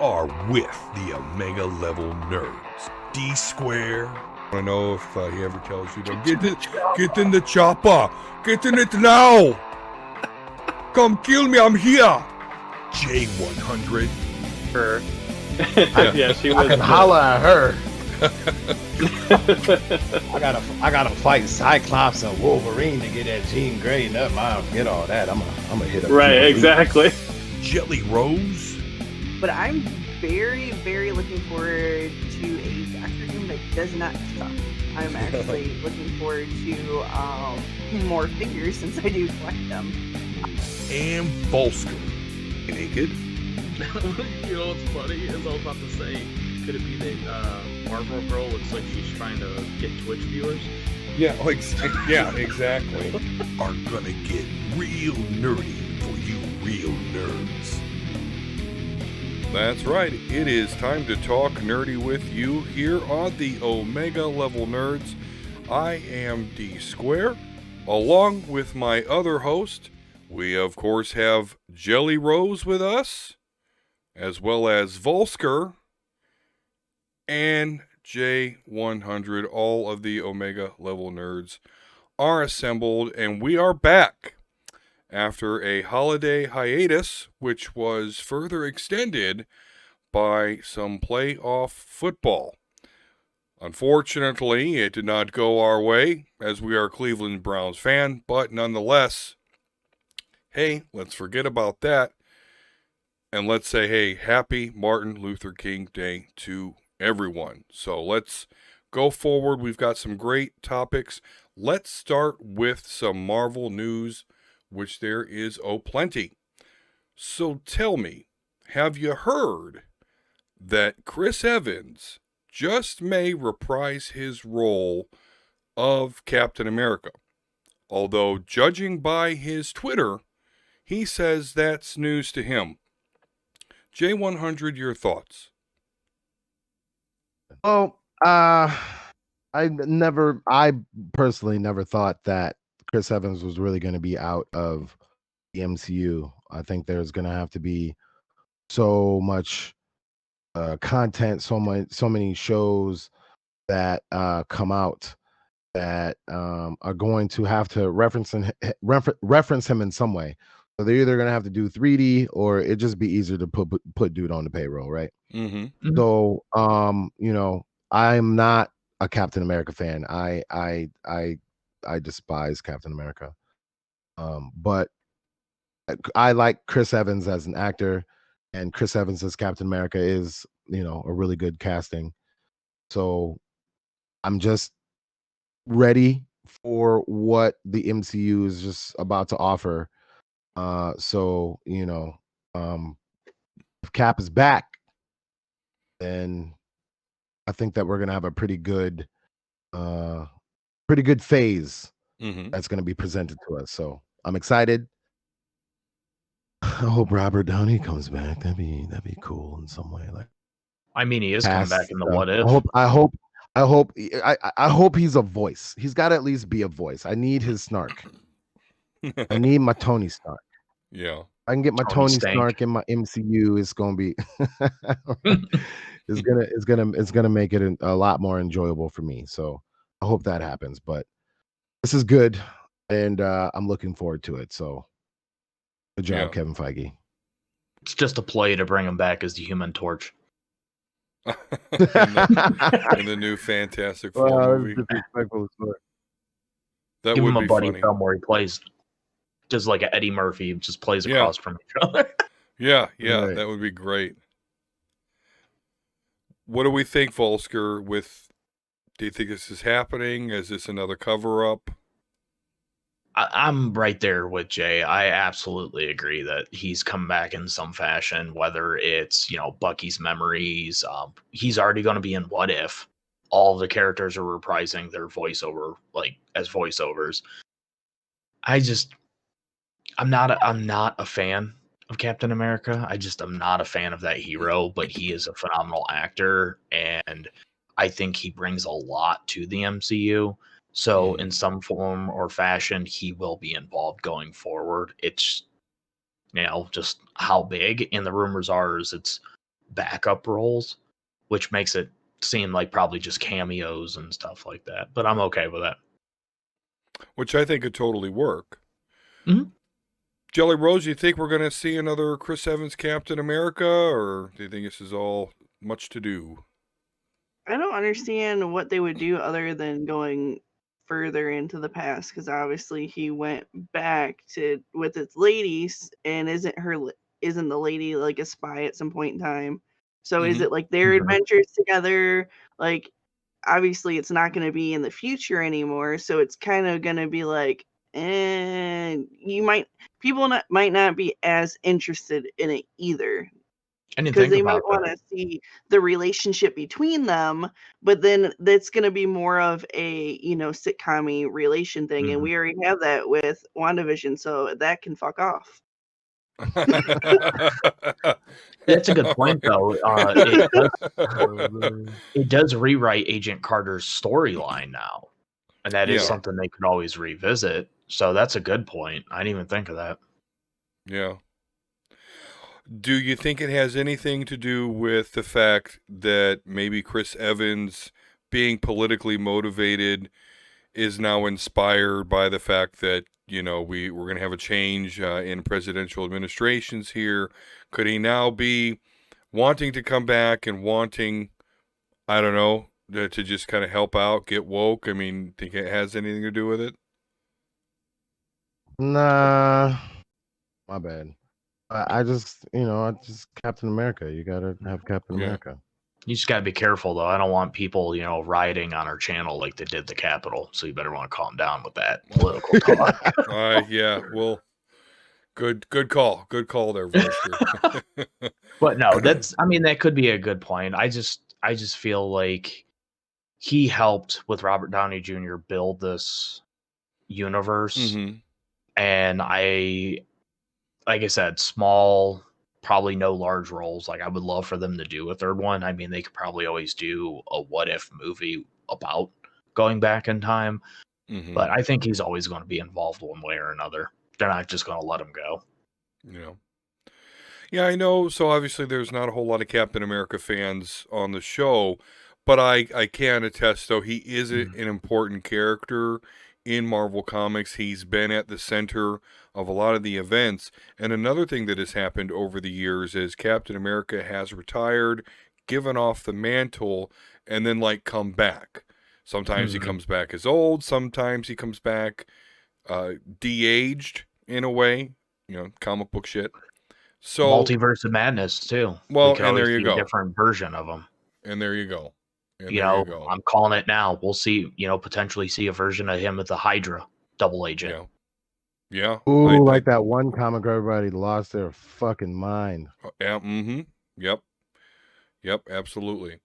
are with the Omega Level Nerds. D Square. I don't know if he ever tells you to get in the chopper. Get in it now. Come kill me. I'm here. J100. Her. Yeah, she was. I can holler at her. I gotta fight Cyclops and Wolverine to get that Jean Grey. Never mind, forget all that. I'm gonna hit up. Right, exactly. Jelly Rose. But I'm very, very looking forward to a Doctor Doom that does not suck. I'm actually looking forward to more figures since I do collect them. And Volsker. Naked. You know what's funny is I was about to say, could it be that Marvel Girl looks like she's trying to get Twitch viewers? Yeah, exactly. Are gonna get real nerdy for you real nerds. That's right, it is time to talk nerdy with you here on the Omega Level Nerds. I am D Square, along with my other host. We of course have Jelly Rose with us, as well as Volsker and J100. All of the Omega Level Nerds are assembled, and we are back after a holiday hiatus, which was further extended by some playoff football. Unfortunately, it did not go our way, as we are Cleveland Browns fan, but nonetheless, hey, let's forget about that, and let's say, hey, happy Martin Luther King Day to everyone. So let's go forward. We've got some great topics. Let's start with some Marvel news, which there is plenty. So tell me, have you heard that Chris Evans just may reprise his role of Captain America? Although, judging by his Twitter, he says that's news to him. J100, your thoughts? Well, I personally never thought that Chris Evans was really going to be out of the MCU. I think there's going to have to be so much content, so many shows that come out that are going to have to reference him in some way. So they're either going to have to do 3D, or it just be easier to put dude on the payroll, right? Mm-hmm. So I'm not a Captain America fan. I despise Captain America. But I like Chris Evans as an actor, and Chris Evans as Captain America is, a really good casting. So I'm just ready for what the MCU is just about to offer. So if Cap is back, then I think that we're gonna have a pretty good phase that's gonna be presented to us. So I'm excited. I hope Robert Downey comes back. That'd be cool in some way. Like, I mean, he is coming back in the What If. I hope he's a voice. He's got to at least be a voice. I need his snark. I need my Tony Stark. Yeah. I can get my Tony Stark in my MCU. It's gonna be it's gonna make it a lot more enjoyable for me. So I hope that happens. But this is good, and I'm looking forward to it. So good job, Kevin Feige. It's just a play to bring him back as the Human Torch. in the new Fantastic Four movie. That Give would him a be buddy funny. film where he plays just like Eddie Murphy, just plays across from each other. Yeah, Right. That would be great. What do we think, Volsker? Do you think this is happening? Is this another cover-up? I'm right there with Jay. I absolutely agree that he's come back in some fashion, whether it's, Bucky's memories. He's already going to be in What If. All the characters are reprising their voiceover, as voiceovers. I'm not a fan of Captain America. I'm not a fan of that hero, but he is a phenomenal actor, and I think he brings a lot to the MCU. So in some form or fashion, he will be involved going forward. It's, just how big. And the rumors are it's backup roles, which makes it seem like probably just cameos and stuff like that. But I'm okay with that. Which I think could totally work. Mhm. Jelly Rose, you think we're going to see another Chris Evans Captain America, or do you think this is all much to do? I don't understand what they would do other than going further into the past, because obviously he went back to with his ladies, and isn't the lady like a spy at some point in time? So is Mhm. it like their Mhm. adventures together? Like, obviously it's not going to be in the future anymore, so it's kind of going to be like, might not be as interested in it either, I didn't because think they might about want that. to see the relationship between them, but then that's going to be more of a sitcom-y relation thing, and Mhm. we already have that with WandaVision, so that can fuck off. That's a good point, though. It does rewrite Agent Carter's storyline now, and that is Yeah. something they could always revisit. So that's a good point. I didn't even think of that. Yeah. Do you think it has anything to do with the fact that maybe Chris Evans, being politically motivated, is now inspired by the fact that, we're going to have a change in presidential administrations here? Could he now be wanting to come back and wanting, I don't know, to just kind of help out, get woke? I mean, think it has anything to do with it? Nah, my bad. I just Captain America. You gotta have Captain Yeah. America. You just got to be careful, though. I don't want people, rioting on our channel like they did the Capitol. So you better want to calm down with that political talk. Yeah. Well, good call. Good call there, Volster. But no, that could be a good point. I just feel like he helped with Robert Downey Jr. build this universe. Mm-hmm. And like I said, small, probably no large roles. Like, I would love for them to do a third one. I mean, they could probably always do a what if movie about going back in time. Mm-hmm. But I think he's always going to be involved one way or another. They're not just going to let him go. Yeah, I know. So obviously there's not a whole lot of Captain America fans on the show, but I can attest, though, he is an important character in Marvel Comics. He's been at the center of a lot of the events. And another thing that has happened over the years is Captain America has retired, given off the mantle, and then come back. Sometimes he comes back as old, sometimes he comes back de-aged in a way, comic book shit. So Multiverse of Madness too. well, We could and always there you see a go. different version of him. And there you go. And there you go. I'm calling it now. We'll see, potentially see a version of him with the Hydra double agent. Yeah. Ooh, like that one comic where everybody lost their fucking mind. Yeah. Mm-hmm. Yep. Absolutely.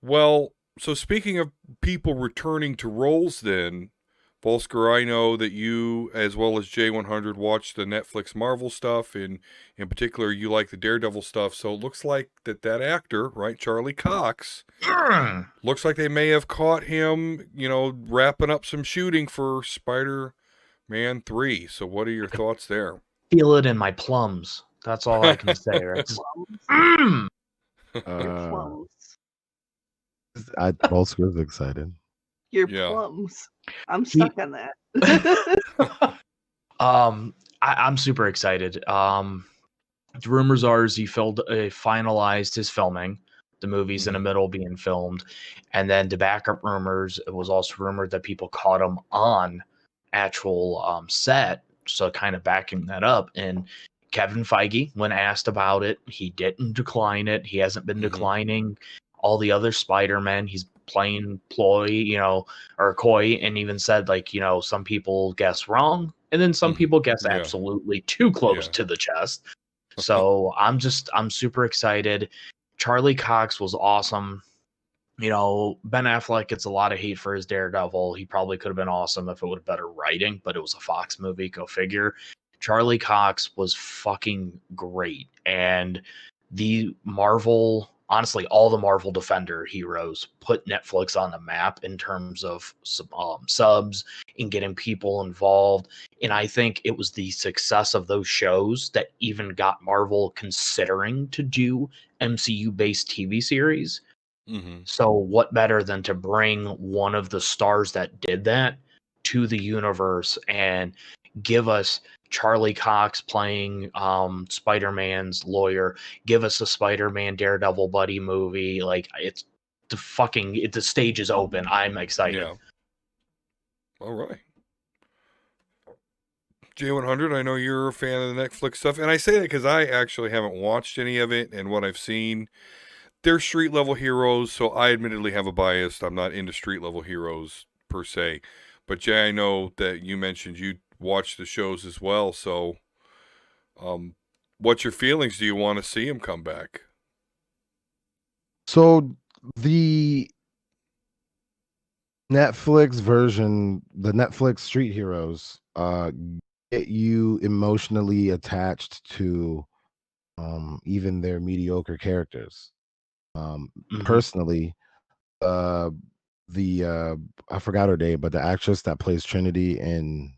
Well, so speaking of people returning to roles, then, Volsker, I know that you, as well as J100, watch the Netflix Marvel stuff, and in particular, you like the Daredevil stuff. So it looks like that actor, right, Charlie Cox, looks like they may have caught him, wrapping up some shooting for Spider-Man 3. So what are your thoughts there? Feel it in my plums. That's all I can say. Right? Your plums. Volsker's excited. Your plums. I'm stuck on that. I'm super excited. The rumors are he finalized his filming. The movie's in the middle being filmed, and then the backup rumors, it was also rumored that people caught him on actual set. So kind of backing that up. And Kevin Feige, when asked about it, he didn't decline it. He hasn't been declining all the other Spider-Men. He's playing ploy, or coy, and even said some people guess wrong, and then some people guess absolutely too close to the chest. So I'm super excited. Charlie Cox was awesome. Ben Affleck gets a lot of hate for his Daredevil. He probably could have been awesome if it would have better writing, but it was a Fox movie. Go figure. Charlie Cox was fucking great. And honestly, all the Marvel Defender heroes put Netflix on the map in terms of subs and getting people involved. And I think it was the success of those shows that even got Marvel considering to do MCU based TV series. Mm-hmm. So what better than to bring one of the stars that did that to the universe and give us Charlie Cox playing Spider-Man's lawyer, give us a Spider-Man Daredevil buddy movie. Like the stage is open. I'm excited. Yeah. All right. J100, I know you're a fan of the Netflix stuff, and I say that because I actually haven't watched any of it, and what I've seen, they're street level heroes, so I admittedly have a bias. I'm not into street level heroes per se, but Jay, I know that you mentioned you watch the shows as well. So, what's your feelings? Do you want to see him come back? So the Netflix version, the Netflix Street Heroes, get you emotionally attached to even their mediocre characters. Personally, I forgot her name, but the actress that plays Trinity in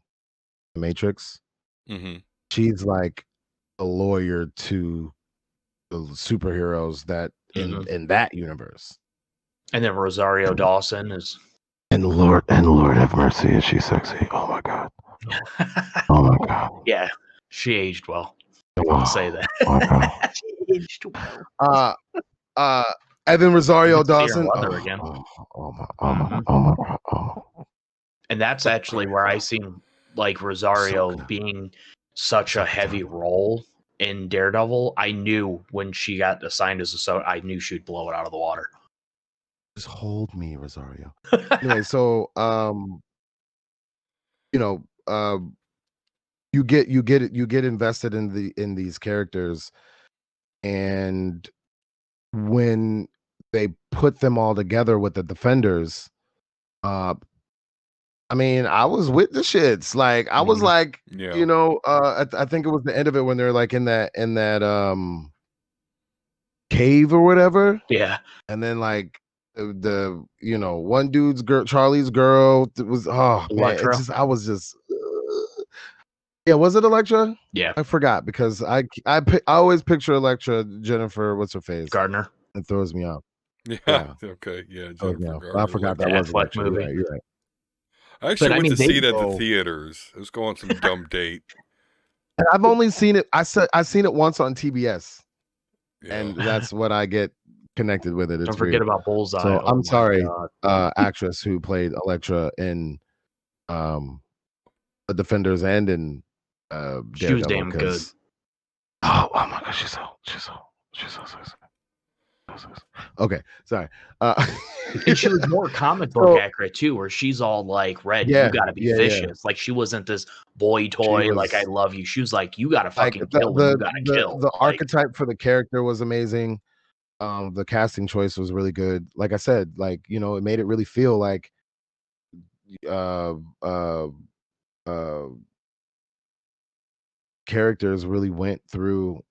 The Matrix, she's like a lawyer to the superheroes that in that universe. And then Rosario Dawson is. And Lord have mercy, is she sexy? Oh my god. Oh my god. Yeah, she aged well. I'll say that. Oh my god. She aged well. And then Rosario See her in Dawson. leather again. Oh my god. And that's actually where I seen like Rosario being such a heavy role in Daredevil. I knew when she got assigned as I knew she'd blow it out of the water. Just hold me, Rosario. Anyway, so you get invested in these characters, and when they put them all together with the Defenders, I mean, I was with the shits. Like I was like, I think it was the end of it when they're like in that cave or whatever. Yeah. And then like the one dude's girl, Charlie's girl, was Electra. man, I was just yeah, was it Electra? Yeah, I forgot because I always picture Electra, Jennifer, what's her face? Gardner. It throws me out. Yeah. Okay. Yeah. Jennifer I forgot that was Electra. movie. You're right. I actually went to see it at the theaters. I was going on some dumb date. And I've only seen it. I've seen it once on TBS, and Yeah. that's what I get connected with it. It's Don't forget weird. about Bullseye. So Oh I'm my sorry, God. actress who played Electra in The Defenders and in She was Daredevil, damn good. Oh my god, she's so okay, sorry. And she was more comic book accurate too, where she's all like, "Red, you gotta be vicious." Yeah. Like she wasn't this boy toy, like I love you. She was like, you gotta fucking kill when you gotta kill. The archetype for the character was amazing. The casting choice was really good. Like I said, like it made it really feel like characters really went through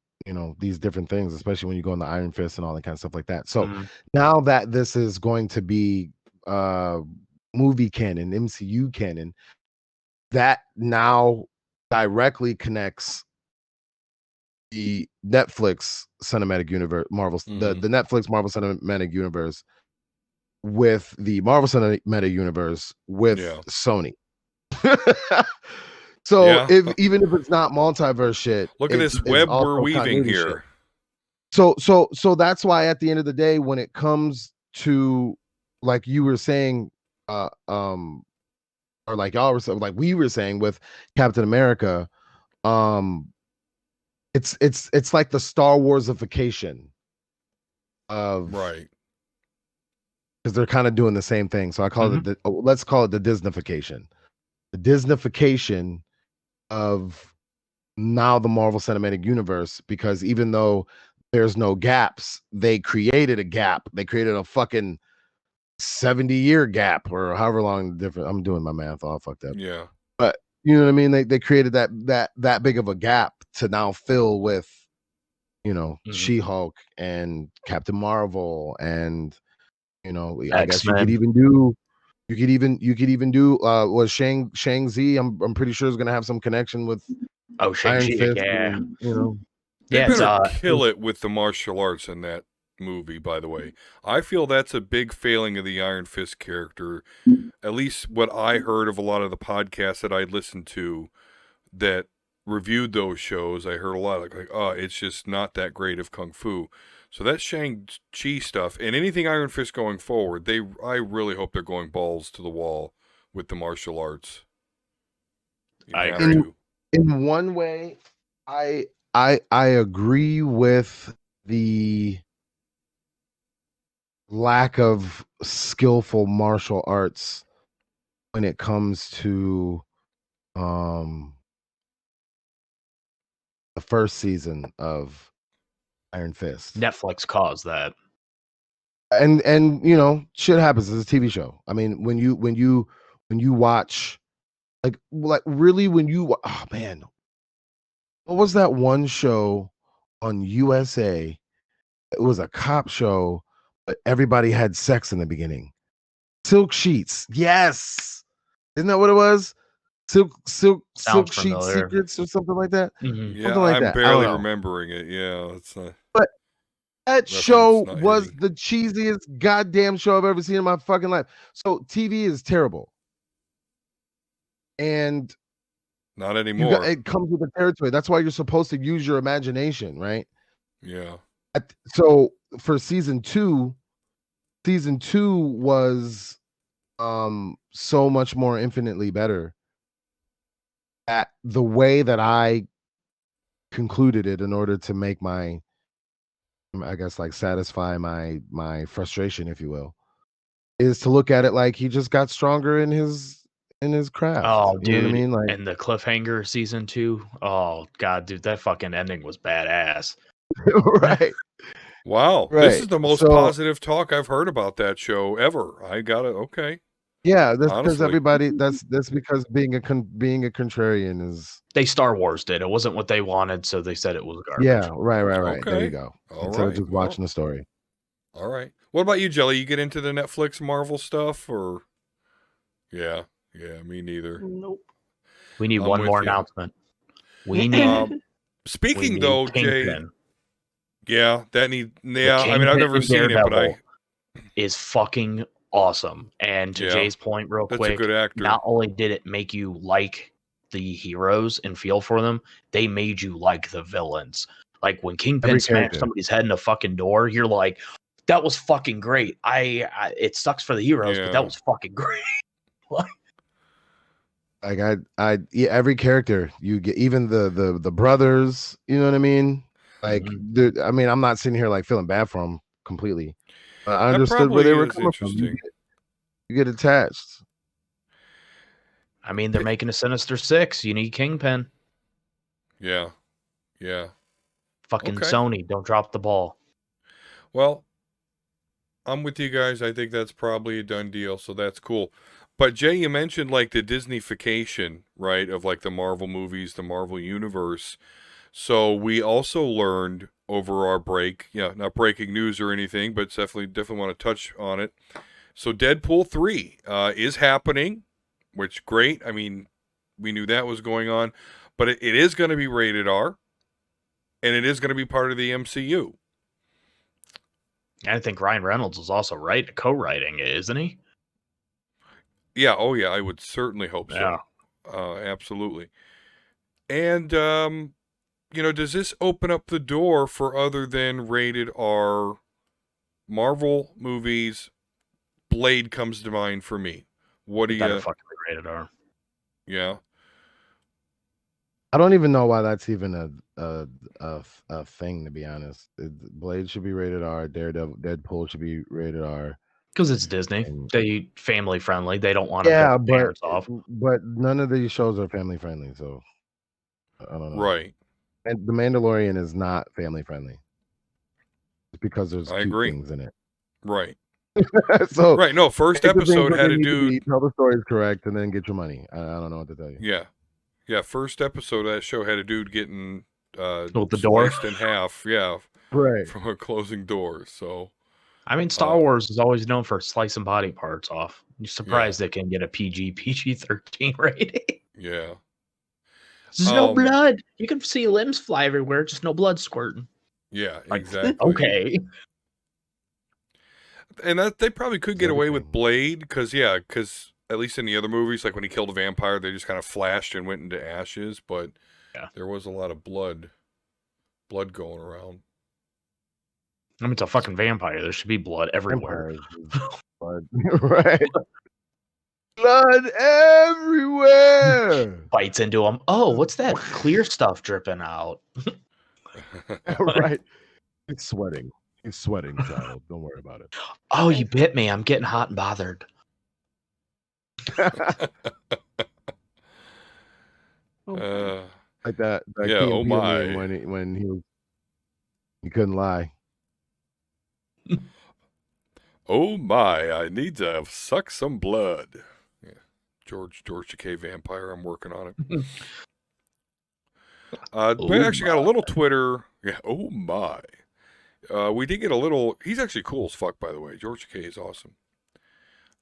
these different things, especially when you go in the Iron Fist and all that kind of stuff like that. So now that this is going to be movie canon, MCU canon, that now directly connects the Netflix cinematic universe, the Netflix Marvel cinematic universe with the Marvel cinematic universe with Sony. So even if it's not multiverse shit, look at this web we're weaving here. So that's why at the end of the day, when it comes to like you were saying, or like y'all were like we were saying with Captain America, it's like the Star Warsification of right, because they're kind of doing the same thing. So I call it let's call it the Disneyfication. The Disneyfication of now the Marvel Cinematic Universe, because even though there's no gaps, they created a gap. They created a fucking 70-year gap or however long different. I'm doing my math all fucked up. Yeah. But you know what I mean? They created that big of a gap to now fill with, She-Hulk and Captain Marvel and I guess you could even do was Shang-Chi. I'm pretty sure is gonna have some connection with Shang-Chi, yeah. And, They Yeah, it's better kill it with the martial arts in that movie, by the way. I feel that's a big failing of the Iron Fist character. At least what I heard of a lot of the podcasts that I listened to that reviewed those shows, I heard a lot like oh, it's just not that great of kung fu. So that Shang-Chi stuff and anything Iron Fist going forward, I really hope they're going balls to the wall with the martial arts. You I have agree. to. In one way, I agree with the lack of skillful martial arts when it comes to the first season of Iron Fist. Netflix caused that. And you know, shit happens. It's a TV show. I mean, when you watch like really when you oh man, what was that one show on USA? It was a cop show, but everybody had sex in the beginning. Silk Sheets. Yes. Isn't that what it was? Silk Sounds Sheet familiar. Secrets or something like that. Mhm. Yeah, Something like I'm that. I barely don't know. remembering it. Yeah, it's That reference show not was hitting. the cheesiest goddamn show I've ever seen in my fucking life. So TV is terrible. And Not anymore. it comes with the territory. That's why you're supposed to use your imagination, right? Yeah. So for season two was so much more infinitely better at the way that I concluded it in order to make my, I guess, like satisfy my frustration, if you will, is to look at it like he just got stronger in his craft. Oh, You know what I dude. mean? Like, And the cliffhanger season 2. Oh, God, dude, that fucking ending was badass. right. Wow. This Right. is the most So- positive talk I've heard about that show ever. I got it. Okay. Yeah, that's because Honestly. everybody. That's because being a contrarian is. They Star Wars did. It wasn't what they wanted, so they said it was garbage. Yeah, right. There Okay. you go. All Instead right. of just watching the story. All right. What about you, Jelly? You get into the Netflix Marvel stuff or? Yeah. Yeah, me neither. Nope. We need I'm one with more you. announcement. We need. Speaking we need though, Jay. Kingpin. Yeah, that need. The Yeah, I mean, I've Kingpin never in seen it, but Daredevil is fucking awesome. And to Yeah, Jay's point, real that's quick, a good actor. not only did it make you like the heroes and feel for them, they made you like the villains. Like when Kingpin Every smashed character. somebody's head in a fucking door, you're like, that was fucking great. It sucks for the heroes, but Yeah. that was fucking great. Like every character you get, even the brothers. You know what I mean? Like, I mean, I'm not sitting here like feeling bad for them completely. I That understood where they probably were is coming from. interesting. You get attached. I mean, they're making a Sinister Six. You need Kingpin. Yeah. Yeah. Fucking Okay. Sony, don't drop the ball. Well, I'm with you guys. I think that's probably a done deal, so that's cool. But Jay, you mentioned like the Disneyfication, right, of like the Marvel movies, the Marvel universe. So we also learned over our break, not breaking news or anything, but definitely want to touch on it. So Deadpool 3 is happening, which great. I mean, we knew that was going on, but it is going to be rated R, and it is going to be part of the MCU. I think Ryan Reynolds was also co-writing it, isn't he? Yeah, oh yeah, I would certainly hope so. Yeah. Absolutely. And, does this open up the door for other than rated R Marvel movies? Blade comes to mind for me. What do Better you... fucking be rated R. Yeah. I don't even know why that's even a thing, to be honest. Blade should be rated R. Deadpool should be rated R. Because it's Disney. They family friendly. They don't want to Yeah, put parents off. but none of these shows are family friendly, so I don't know. Right. And The Mandalorian is not family friendly. It's because there's I cute agree. things in it. Right. So Right. No, first take the things episode that had they a need to dude. be, tell the stories correct, and then get your money. I don't know what to tell you. Yeah. Yeah, first episode of that show had a dude getting With the door? sliced in half. Yeah. Right. From a closing door. So. I mean, Star Wars is always known for slicing body parts off. You're surprised they can get a PG-13 rating. Yeah. There's no blood. You can see limbs fly everywhere, just no blood squirting. Yeah, Like, exactly. okay. And that they probably could get away with Everything. Blade, because at least in the other movies, like when he killed a vampire, they just kind of flashed and went into ashes. But there was a lot of blood going around. I mean, it's a fucking vampire. There should be blood everywhere. Blood. Right. Blood everywhere. Bites into him. Oh, what's that clear stuff dripping out? Right. He's sweating. He's sweating, child. Don't worry about it. Oh, you bit me. I'm getting hot and bothered. Like that Yeah, Key oh and Peele my. meme when he couldn't lie. Oh my, I need to suck some blood. Yeah. George Takei vampire, I'm working on it. We actually got a little Twitter. Yeah, oh my. We did get a little, he's actually cool as fuck, by the way. George Takei is awesome.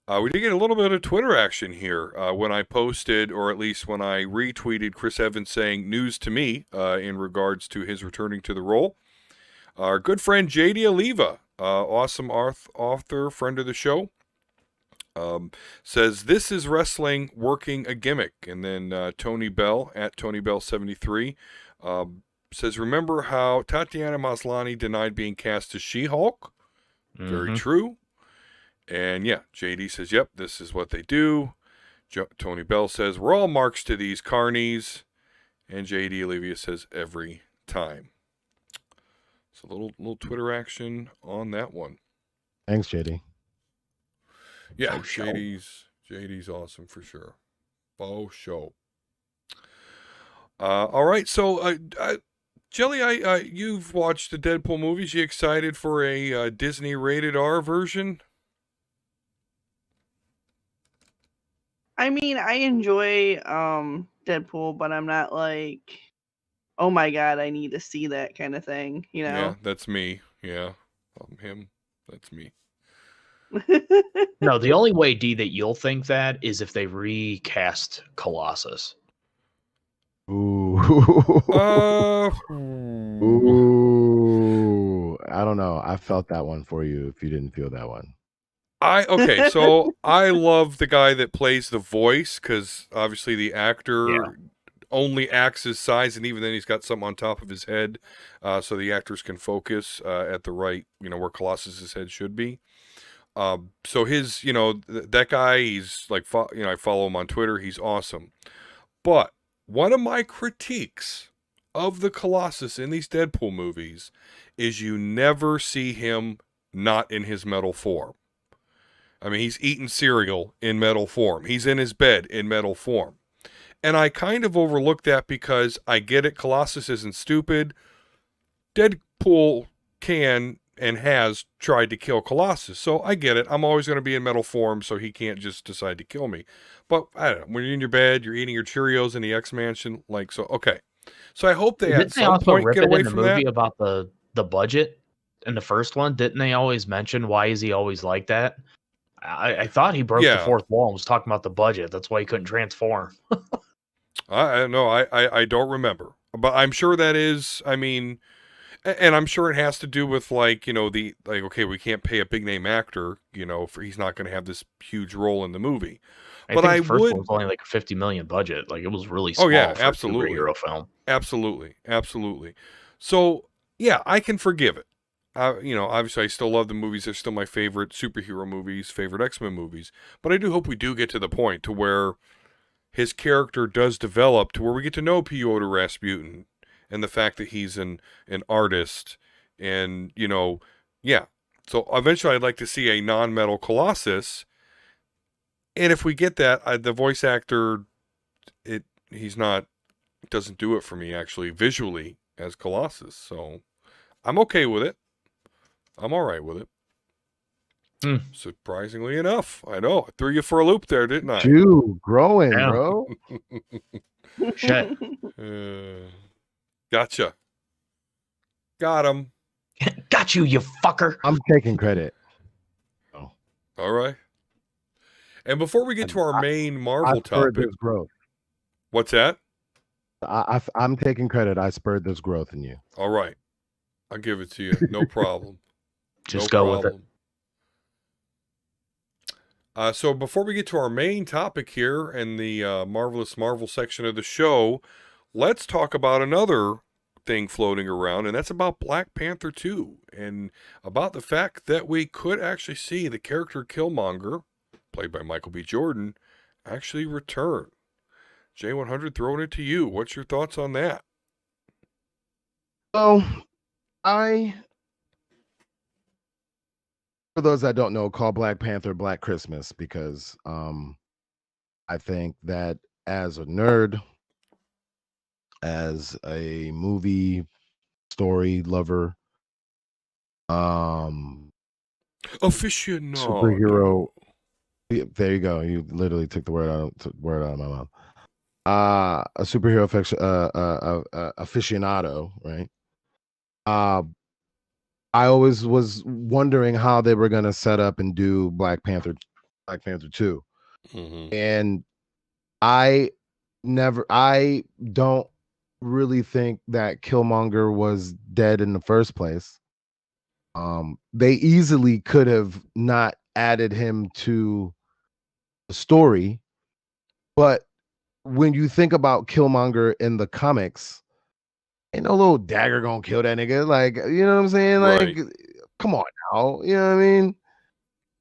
We did get a little bit of Twitter action here when I posted, or at least when I retweeted Chris Evans saying news to me in regards to his returning to the role. Our good friend JD Oliva, awesome author, friend of the show, says, this is wrestling working a gimmick. And then Tony Bell, at Tony Bell 73, says, remember how Tatiana Maslany denied being cast as She-Hulk? Very true. And yeah, JD says, yep, this is what they do. Tony Bell says, we're all marks to these carnies. And JD Olivia says, every time. So a little Twitter action on that one. Thanks, JD. Yeah, JD's awesome for sure. Faux show. All right, so Jelly, you've watched the Deadpool movies. You excited for a Disney rated R version? I mean, I enjoy Deadpool, but I'm not like, oh my god, I need to see that kind of thing, you know? Yeah, that's me. Yeah, him. That's me. No, the only way, D, that you'll think that is if they recast Colossus. Ooh. Ooh. Ooh. I don't know. I felt that one for you if you didn't feel that one. Okay, so I love the guy that plays the voice, because obviously the actor only acts his size, and even then he's got something on top of his head, so the actors can focus at the right, where Colossus's head should be. So his, that guy, he's like, I follow him on Twitter. He's awesome. But one of my critiques of the Colossus in these Deadpool movies is you never see him not in his metal form. I mean, he's eating cereal in metal form. He's in his bed in metal form. And I kind of overlook that because I get it. Colossus isn't stupid. Deadpool can and has tried to kill Colossus. So I get it. I'm always going to be in metal form, so he can't just decide to kill me. But I don't know. When you're in your bed, you're eating your Cheerios in the X-Mansion. Okay. So I hope they at some point get away from that. About the budget in the first one, didn't they always mention why is he always like that? I thought he broke the fourth wall and was talking about the budget. That's why he couldn't transform. I don't remember. But I'm sure that is, and I'm sure it has to do with okay, we can't pay a big name actor, he's not going to have this huge role in the movie. But I think the first one was only like a $50 million budget. Like, it was really small. Oh yeah, for absolutely. A superhero film. Absolutely. So yeah, I can forgive it. Obviously I still love the movies. They're still my favorite superhero movies, favorite X-Men movies. But I do hope we do get to the point to where his character does develop to where we get to know Piotr Rasputin and the fact that he's an artist. And, So eventually I'd like to see a non-metal Colossus. And if we get that, the voice actor, doesn't do it for me actually visually as Colossus. So I'm okay with it. I'm all right with it. Surprisingly enough. I know. I threw you for a loop there, didn't I? Dude, growing, bro. Shit. Gotcha. Got him. Got you, you fucker. I'm taking credit. Oh. All right. And before we get to our main Marvel topic. Growth. What's that? I'm taking credit. I spurred this growth in you. All right. I'll give it to you. No problem. Just No go with it. problem. So before we get to our main topic here in the Marvelous Marvel section of the show, let's talk about another thing floating around, and that's about Black Panther 2, and about the fact that we could actually see the character Killmonger, played by Michael B. Jordan, actually return. J100, throwing it to you. What's your thoughts on that? So for those that don't know, call Black Panther Black Christmas because I think that as a nerd, as a movie story lover, Aficionado. superhero. There you go. You literally took the word out of my mouth. A superhero aficionado, right? I always was wondering how they were gonna set up and do Black Panther 2. Mm-hmm. And I don't really think that Killmonger was dead in the first place. They easily could have not added him to the story, but when you think about Killmonger in the comics, ain't no little dagger gonna kill that nigga. Like, you know what I'm saying? Like, Right. come on now. You know what I mean?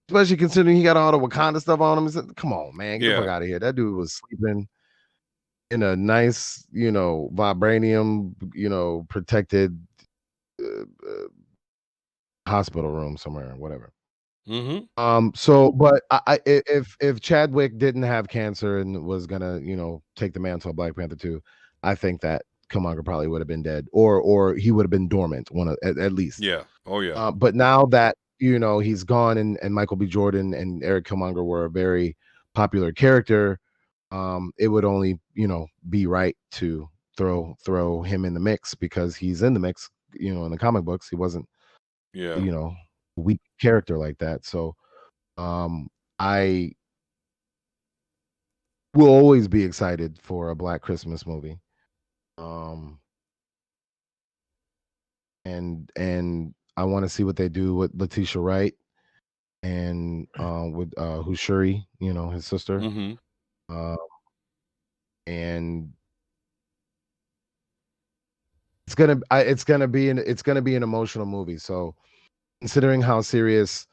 Especially considering he got all the Wakanda stuff on him. Come on, man. Get the fuck Yeah. out of here. That dude was sleeping in a nice, vibranium, protected hospital room somewhere, whatever. Mm-hmm. So, but if Chadwick didn't have cancer and was gonna, take the mantle of Black Panther 2, I think that Killmonger probably would have been dead, or he would have been dormant, at least. Yeah. Oh yeah. But now that he's gone, and Michael B. Jordan and Eric Killmonger were a very popular character, it would only be right to throw him in the mix because he's in the mix. In the comic books, he wasn't Yeah. weak character like that. So I will always be excited for a Black Christmas movie. And I want to see what they do with Letitia Wright and with who's Shuri, his sister. Mm-hmm. And it's gonna be an emotional movie. So considering how serious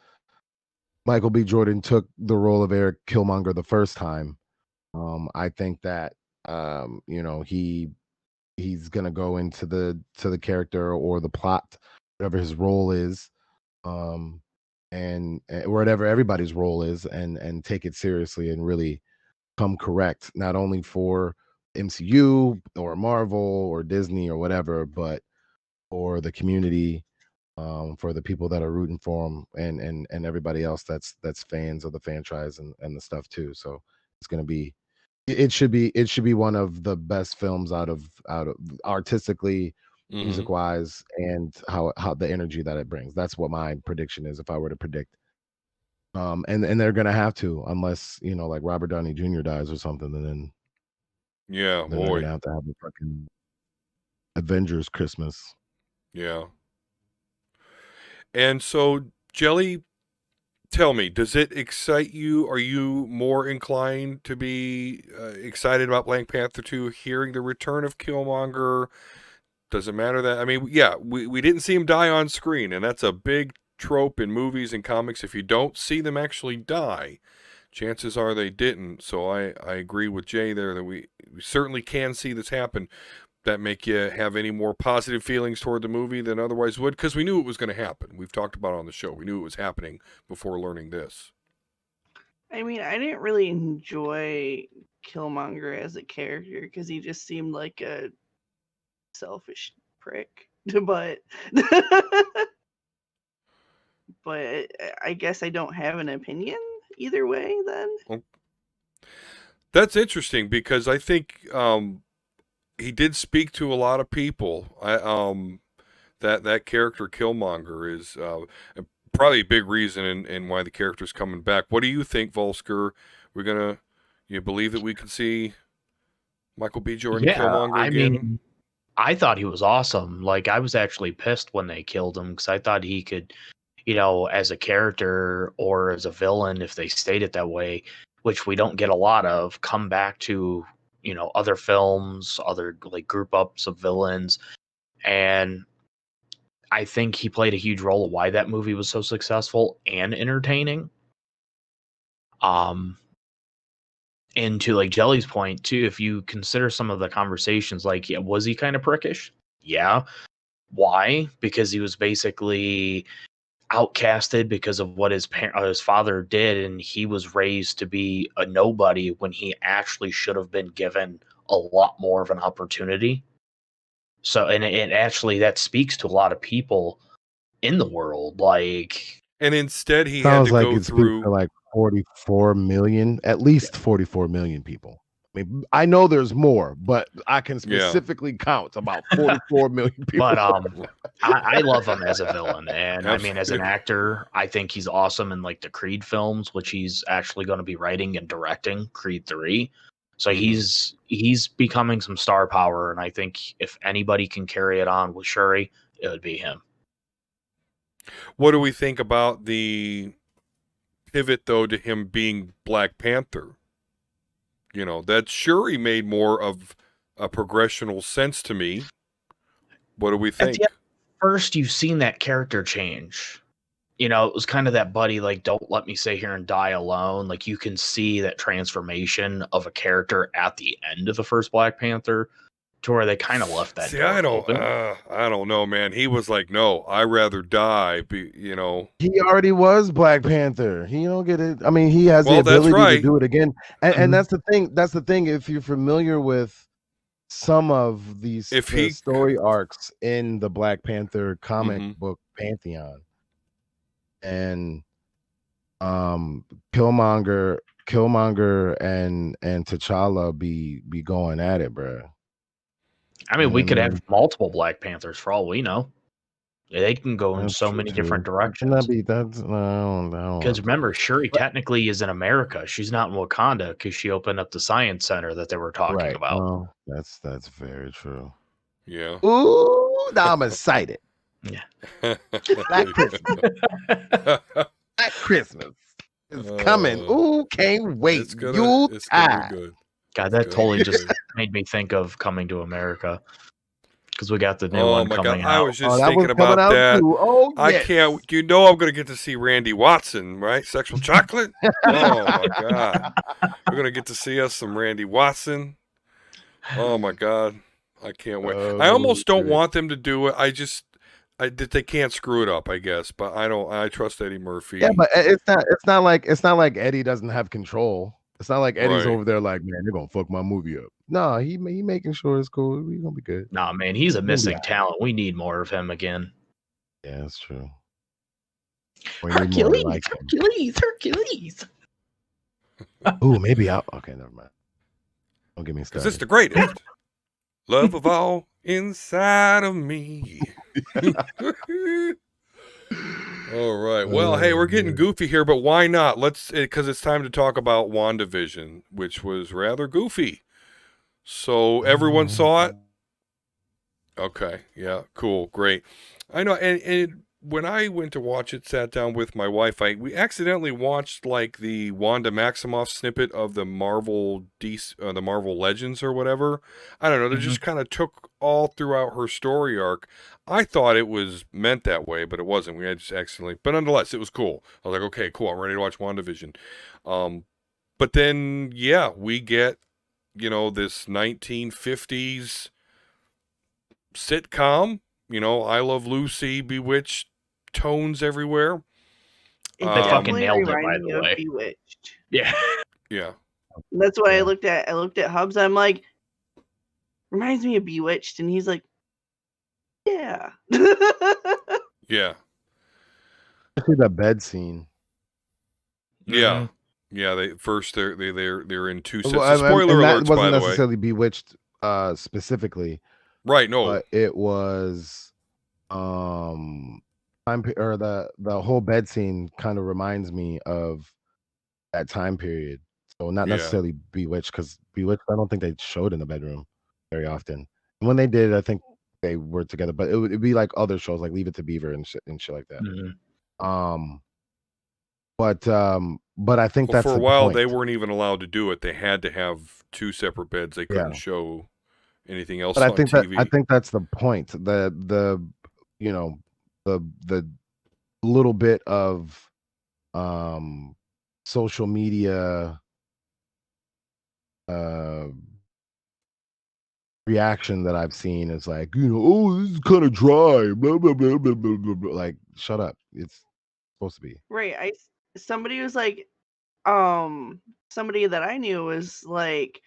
Michael B. Jordan took the role of Eric Killmonger the first time, I think that he's gonna go into the character or the plot, whatever his role is, and whatever everybody's role is, and take it seriously and really come correct, not only for MCU or Marvel or Disney or whatever, but for the community, for the people that are rooting for him, and everybody else that's fans of the franchise and the stuff too. So it's gonna be it should be one of the best films out of artistically, Mm-hmm. music wise, and how the energy that it brings. That's what my prediction is if I were to predict. And they're gonna have to, unless like Robert Downey Jr. dies or something, and then Yeah. they're Boy. gonna have to have a fucking Avengers Christmas. Yeah. And so, Jelly, tell me, does it excite you? Are you more inclined to be excited about Black Panther 2, hearing the return of Killmonger? Does it matter that, I mean, yeah, we didn't see him die on screen, and that's a big trope in movies and comics. If you don't see them actually die, chances are they didn't. So I agree with Jay there that we certainly can see this happen. That make you have any more positive feelings toward the movie than otherwise would? Because we knew it was going to happen. We've talked about it on the show. We knew it was happening before learning this. I mean, I didn't really enjoy Killmonger as a character because he just seemed like a selfish prick. But but I guess I don't have an opinion either way then. That's interesting because I think he did speak to a lot of people. That character Killmonger is probably a big reason in why the character's coming back. What do you think, Volsker? You believe that we can see Michael B. Jordan Yeah, Killmonger I again. mean, I thought he was awesome. Like, I was actually pissed when they killed him because I thought he could, as a character or as a villain, if they stayed it that way, which we don't get a lot of, come back to, other films, other like group ups of villains. And I think he played a huge role of why that movie was so successful and entertaining. And to like Jelly's point too, if you consider some of the conversations, like, yeah, was he kind of prickish? Yeah. Why? Because he was basically outcasted because of what his father did, and he was raised to be a nobody when he actually should have been given a lot more of an opportunity. So, and it actually that speaks to a lot of people in the world, like. And instead, he had Sounds to like go it speaks through. to like 44 million, at least 44 million people. I mean, I know there's more, but I can specifically count about 44 million people. But I love him as a villain, and I mean, as an actor, I think he's awesome in like the Creed films, which he's actually going to be writing and directing Creed 3. So he's becoming some star power, and I think if anybody can carry it on with Shuri, it would be him. What do we think about the pivot, though, to him being Black Panther? That Shuri made more of a progressional sense to me. What do we think? First, you've seen that character change. It was kind of that buddy, like, don't let me sit here and die alone. Like, you can see that transformation of a character at the end of the first Black Panther, to where they kind of left that door open. I don't know, man. He was like, no, I'd rather die. He already was Black Panther. He don't get it. I mean, he has the ability to do it again. And that's the thing. That's the thing. If you're familiar with some of these story arcs in the Black Panther comic book pantheon, and Killmonger and T'Challa be going at it, bro. I mean, we could have multiple Black Panthers for all we know. They can go in so many different directions. Because remember, Shuri technically is in America. She's not in Wakanda because she opened up the science center that they were talking about. Oh, that's very true. Yeah. Ooh, now I'm excited. Yeah. Black Christmas. Black Christmas is coming. Ooh, can't wait. It's gonna be good. God, that totally just made me think of Coming to America, because we got the new one coming out. I was just thinking about that. Oh, yes. I can't. I'm going to get to see Randy Watson, right? Sexual Chocolate. Oh my God, we're going to get to see us some Randy Watson. Oh my God, I can't wait. I almost don't want them to do it. They can't screw it up, I guess. But I trust Eddie Murphy. Yeah, but it's not like Eddie doesn't have control. It's not like Eddie's over there like, man, they're gonna fuck my movie up. No, he making sure it's cool. We're gonna be good. Nah, man, he's a missing talent. We need more of him again. Yeah, that's true. Hercules. Ooh, maybe okay, never mind. Don't get me started. Because it's the greatest love of all inside of me. All right. Well, hey, we're getting goofy here, but why not? Because it's time to talk about WandaVision, which was rather goofy. So everyone saw it? Okay. Yeah. Cool. Great. I know. And when I went to watch it, sat down with my wife, we accidentally watched like the Wanda Maximoff snippet of the Marvel the Marvel Legends or whatever. I don't know. They just kind of took all throughout her story arc. I thought it was meant that way, but it wasn't. We had just accidentally, but nonetheless, it was cool. I was like, okay, cool. I'm ready to watch WandaVision. But then, yeah, we get, this 1950s sitcom, I Love Lucy, Bewitched, tones everywhere. They fucking nailed it, by the way. Bewitched. Yeah. Yeah. That's why I looked at Hubs. I'm like, reminds me of Bewitched, and he's like, yeah. Yeah. Especially the bed scene. Yeah. Yeah, they're in two sets. Well, Spoiler alerts, by the way. Wasn't necessarily Bewitched specifically. Right, no. But it was the whole bed scene kind of reminds me of that time period. So not Yeah. necessarily Bewitched, because Bewitched, I don't think they showed in the bedroom very often. And when they did, I think they were together, but it'd be like other shows, like Leave It to Beaver and shit like that. Mhm. But I think Well, that's for a the while, point. they weren't even allowed to do it. They had to have 2 separate beds. They couldn't Yeah. show anything else But I on think TV. that's the point. The you know the little bit of social media reaction that I've seen is like, oh, this is kind of dry, blah blah blah blah blah blah blah. Like, shut up. It's supposed to be. Right. Somebody was like, somebody that I knew was like,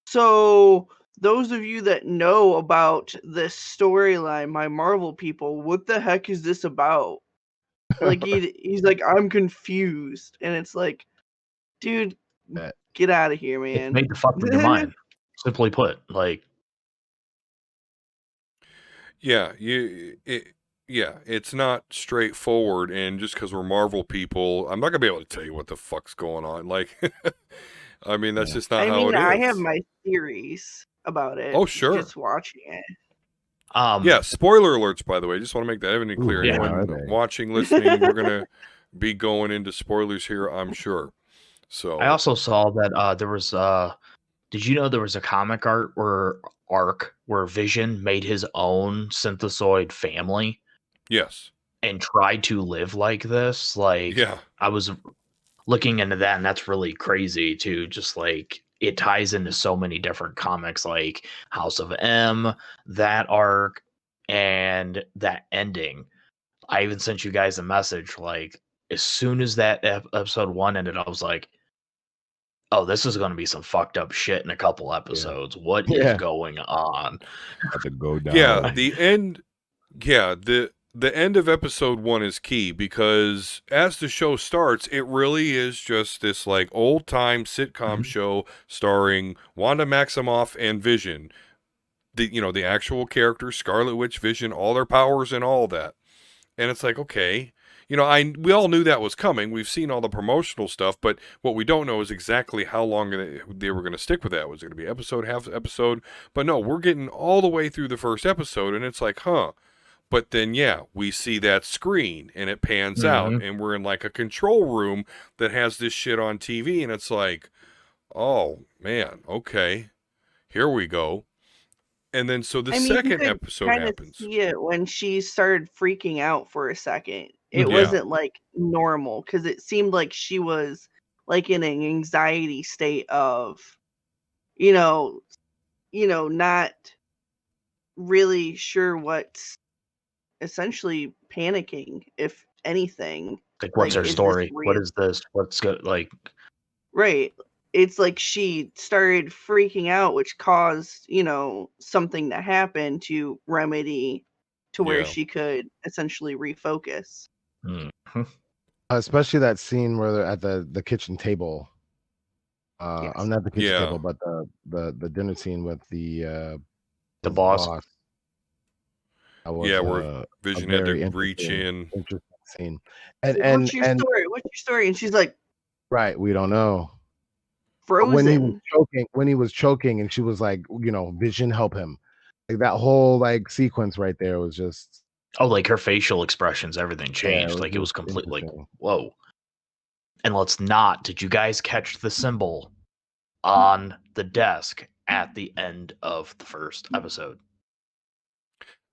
so those of you that know about this storyline, my Marvel people, what the heck is this about? Like he's like, I'm confused, and it's like, dude, get out of here, It's man. made to fuck with your mind. Simply put, like, Yeah, it's not straightforward, and just because we're Marvel people, I'm not gonna be able to tell you what the fuck's going on. Like, I mean, that's just not I how mean, it is. I have my theories about it. Oh, sure. Just watching it. Yeah, spoiler alerts, by the way. Just want to make that evidently clear. Ooh, yeah, Anyone are they? watching, listening, we're gonna be going into spoilers here, I'm sure. So I also saw that there was did you know there was a comic arc where Vision made his own synthesoid family yes, and tried to live like this? Like, yeah, I was looking into that, and that's really crazy too. Just like it ties into so many different comics, like House of M, that arc, and that ending. I even sent you guys a message. Like, as soon as that episode 1 ended, I was like, oh, this is going to be some fucked up shit in a couple episodes. What is Yeah. going on? Have to go down. yeah. The end. Yeah, the end of episode 1 is key because as the show starts, it really is just this like old time sitcom show starring Wanda Maximoff and Vision. The actual characters, Scarlet Witch, Vision, all their powers and all that. And it's like, okay, we all knew that was coming. We've seen all the promotional stuff, but what we don't know is exactly how long they were going to stick with that. Was it going to be episode, half episode? But no, we're getting all the way through the first episode, and it's like, huh. But then, yeah, we see that screen, and it pans out, and we're in like a control room that has this shit on TV, and it's like, oh, man, okay, here we go. And then, so the second episode happens. See it when she started freaking out for a second. It wasn't like normal because it seemed like she was like in an anxiety state of, not really sure what's essentially panicking, if anything. Like, what's her story? What is this? What's good? Like, right. It's like she started freaking out, which caused, something to happen to remedy to where she could essentially refocus. Especially that scene where they're at the kitchen table. Yes. I'm not the kitchen table, but the dinner scene with the boss. That was, where Vision had to reach in. Interesting scene. And what's your story? What's your story? And she's like, right, we don't know. Frozen. When he was choking, and she was like, Vision, help him. Like that whole like sequence right there was just. Oh, like her facial expressions, everything changed. It was completely like, whoa. And did you guys catch the symbol on the desk at the end of the first episode?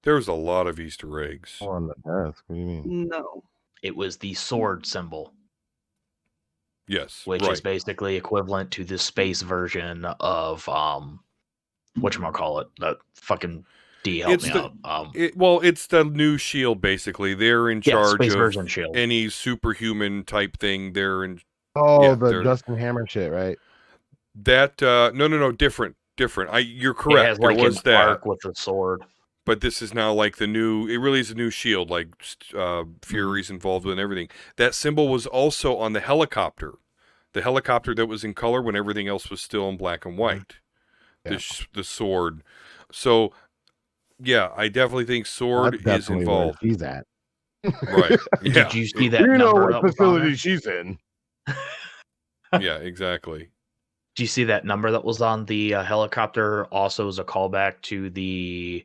There's a lot of Easter eggs. On the desk? What do you mean? No. It was the sword symbol. Yes. Which is basically equivalent to the space version of whatchamacallit, that fucking D help me out. It's the new Shield basically. They're in charge space of version Shield. Any superhuman type thing. They're in the Justin Hammer shit, right? That no, different. You're correct. It has like there was an arc with the sword. But this is now like it really is a new Shield, like Fury's involved with and everything. That symbol was also on the helicopter that was in color when everything else was still in black and white. Yeah. The sword. So, yeah, I definitely think sword is involved. Where she's at. Right. Yeah. Did you see that? You know what facility she's in. Yeah, exactly. Do you see that number that was on the helicopter? Also, is a callback to the,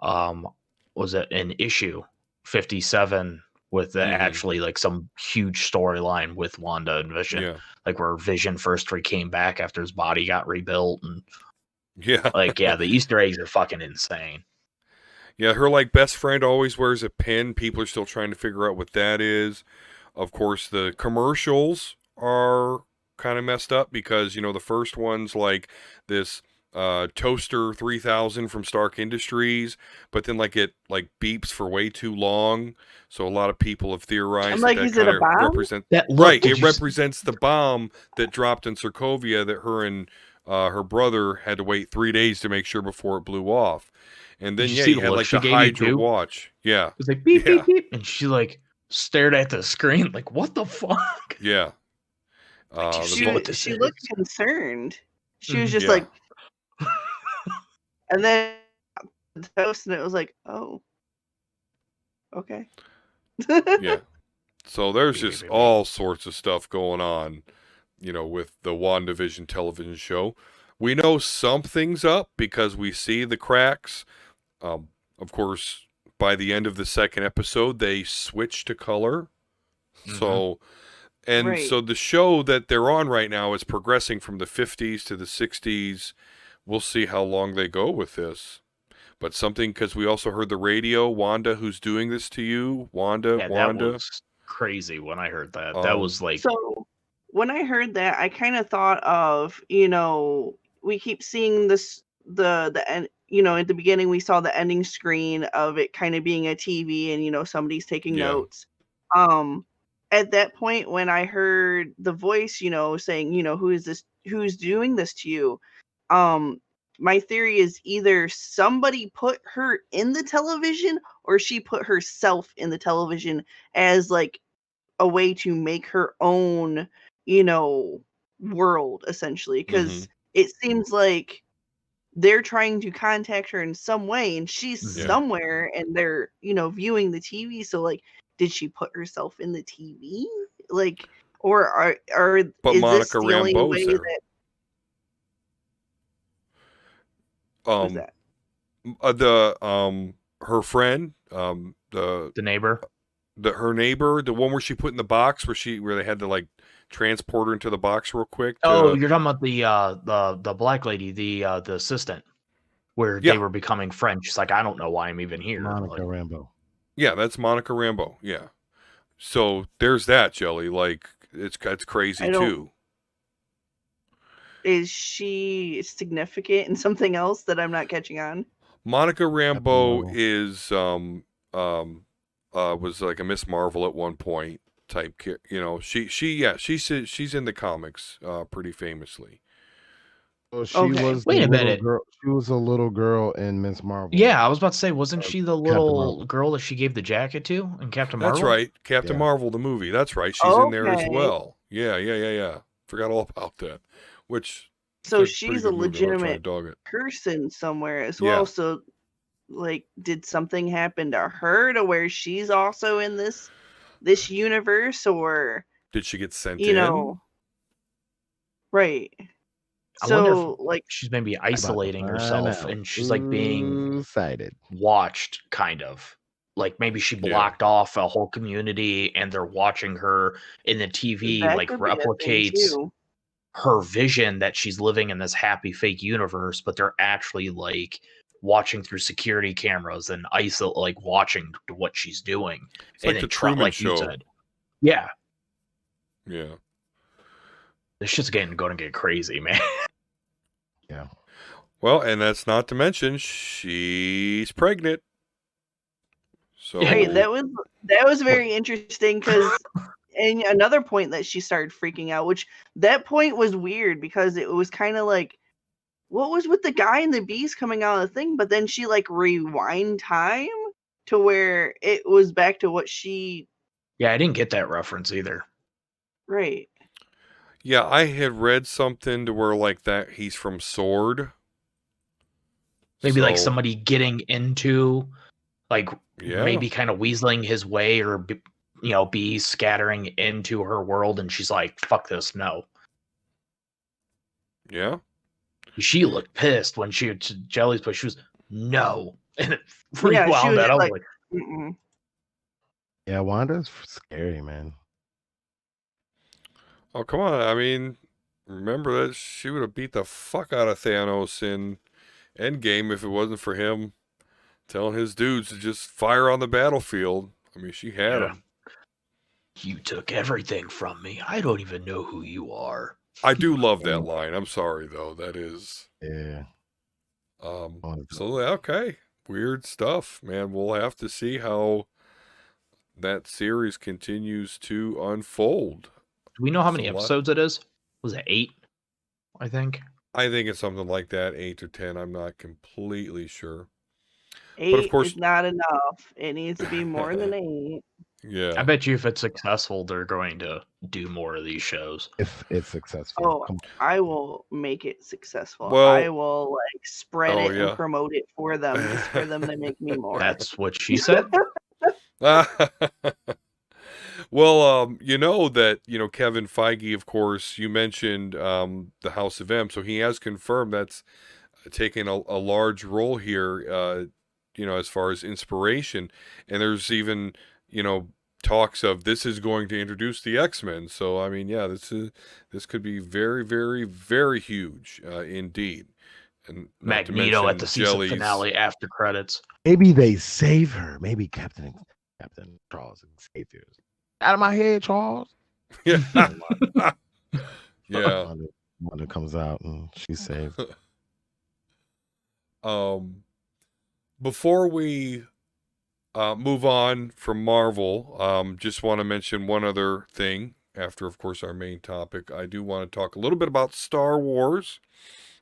was it an issue 57 with the actually like some huge storyline with Wanda and Vision, Yeah. like where Vision first came back after his body got rebuilt, and Yeah. like the Easter eggs are fucking insane. Yeah, her like best friend always wears a pin. People are still trying to figure out what that is. Of course, the commercials are kind of messed up because, you know, the first one's like this toaster 3000 from Stark Industries, but then like it like beeps for way too long. So a lot of people have theorized I'm like, that is it kind a of bomb? represents That look, right. did It you represents the bomb that dropped in Sokovia that her and her brother had to wait 3 days to make sure before it blew off. And then Did you yeah, see you the had look like she the gave you, Hydra too? watch. Yeah. It was like beep, Yeah. beep, beep. And she like stared at the screen like, what the fuck? Yeah. Like, do you the see vo- what this She is? looked concerned. She was Mhm. just Yeah. like, and then the toast, and it was like, oh, okay. Yeah. So there's Beep, just beep, beep. all sorts of stuff going on, you know, with the WandaVision television show. We know something's up because we see the cracks. Of course, by the end of the second episode, they switch to color. So, and Right. so the show that they're on right now is progressing from the 50s to the 60s. We'll see how long they go with this. But something, because we also heard the radio, Wanda, who's doing this to you? Wanda, Yeah, that Wanda. was crazy when I heard that. That was like, So when I heard that, I kind of thought of, you know, we keep seeing this the end. You know, at the beginning we saw the ending screen of it kind of being a TV, and you know somebody's taking Yeah. notes. At that point when I heard the voice, you know, saying, you know, who is this? Who's doing this to you? My theory is either somebody put her in the television or she put herself in the television as like a way to make her own, you know, world essentially, because it seems like they're trying to contact her in some way and she's Yeah. somewhere and they're, you know, viewing the TV. So like, did she put herself in the TV? Like, or But is this Monica the only Rambeau's way there. that was that? Her friend, the neighbor. her neighbor, the one where she put in the box where they had to like transport her into the box real quick. Oh, you're talking about the black lady, the assistant, where Yeah. they were becoming French. She's like, I don't know why I'm even here. Monica Like, Rambeau. Yeah, that's Monica Rambeau. Yeah. So there's that, Jelly. Like it's crazy I don't- too. Is she significant in something else that I'm not catching on? Monica Rambeau Marvel. is was like a Miss Marvel at one point type. You know, she's in the comics pretty famously. So she Okay. was Wait the a little minute. girl. She was a little girl in Miss Marvel. yeah, I was about to say, wasn't she the Captain little Marvel. girl that she gave the jacket to in Captain Marvel? That's right, Captain Yeah. Marvel the movie. That's right, she's in there as Okay. well. Yeah. Forgot all about that. Which So it's she's pretty a good movie. I'm not trying to legitimate dog it. person somewhere as Yeah. well. So, like, did something happen to her to where she's also in this universe, or Did she get sent you in? know, right? I wonder So, if like, she's maybe About to isolating find herself out. and she's like being excited. watched, kind of. Like maybe she Yeah. blocked off a whole community and they're watching her in the TV, that like could be a thing replicates too. her vision that she's living in this happy fake universe, but they're actually like watching through security cameras and like watching what she's doing. It's like the Truman like Show. you said. Yeah. Yeah. This shit's gonna get crazy, man. Yeah. Well, and that's not to mention she's pregnant. So Right, that was very interesting because, and another point that she started freaking out, which that point was weird because it was kind of like, what was with the guy and the bees coming out of the thing? But then she like rewind time to where it was back to what she. Yeah, I didn't get that reference either. Right. yeah, I had read something to where like that he's from Sword. Maybe like So, somebody getting into, like, Yeah. maybe kind of weaseling his way, or bees scattering into her world, and she's like, "Fuck this, no." Yeah. She looked pissed when she to Jelly's place. She was no, and it Yeah, she rewound was that. I just was like, like, mm-mm. Yeah, Wanda's scary, man. Oh, come on. I mean, remember that she would have beat the fuck out of Thanos in Endgame if it wasn't for him telling his dudes to just fire on the battlefield. I mean, she had yeah. him. You took everything from me. I don't even know who you are. I do love that line. I'm sorry, though. That is... Yeah. So, okay. Weird stuff, man. We'll have to see how that series continues to unfold. Do we know how many It's a lot. episodes it is? Was it 8? I think. I think it's something like that, 8 or 10. I'm not completely sure. 8 But of course, is not enough. It needs to be more than 8. yeah. I bet you if it's successful, they're going to do more of these shows. If it's successful. Oh, I will make it successful. Well- I will like spread Oh, it yeah. and promote it for them, just for them to make me more. That's what she said. Well, you know that, Kevin Feige, of course, you mentioned the House of M, so he has confirmed that's taking a large role here, as far as inspiration. And there's even, talks of this is going to introduce the X-Men. So, I mean, yeah, this could be very, very, very huge, indeed. And not to Magneto at mention the season Jelly's- finale after credits. Maybe they save her. Maybe Captain Charles Xavier's out of my head, Charles. Yeah. Yeah. Wanda comes out and she's saved. Before we move on from Marvel, just want to mention one other thing after, of course, our main topic. I do want to talk a little bit about Star Wars.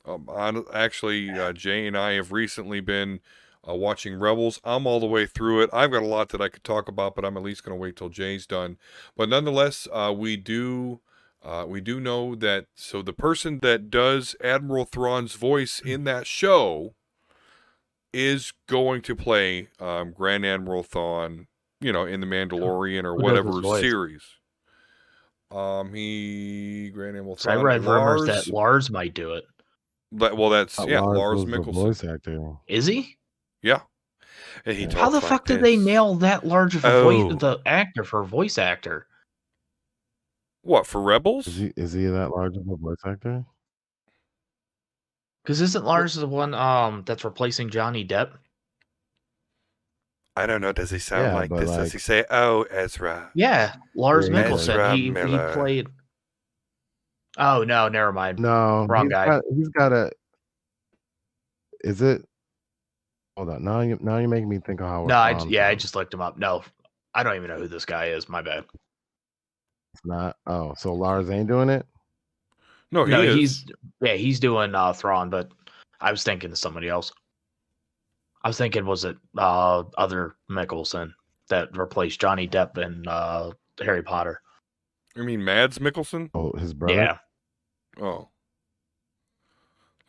Jay and I have recently been watching Rebels. I'm all the way through it. I've got a lot that I could talk about, but I'm at least going to wait till Jay's done. But nonetheless, we do know that, so the person that does Admiral Thrawn's voice in that show is going to play Grand Admiral Thrawn, in The Mandalorian or Who does whatever his voice? series. Grand Admiral So I Thrawn. read rumors that Lars might do it. Lars was the Mikkelsen. voice actor. Is he? Yeah. And he How the talks fuck like did they this. nail that large of a Oh. voice, the actor for voice actor? What, for Rebels? Is he that large of a voice actor? Because isn't Lars the one that's replacing Johnny Depp? I don't know. Does he sound Yeah, like but this? Does like- he say, "Oh, Ezra"? Yeah, Lars Yeah, Mikkelsen. Ezra He Miller. played. Oh no, never mind. No, Wrong guy. He's got a. Is it? Hold on. Now you're making me think of Howard. No, I Thrawn. just looked him up. No, I don't even know who this guy is. My bad. It's not. Oh, so Lars ain't doing it. No, he No, is. he's doing Thrawn, but I was thinking of somebody else. I was thinking, was it other Mikkelsen that replaced Johnny Depp in Harry Potter? You mean Mads Mikkelsen? Oh, his brother. Yeah. Oh.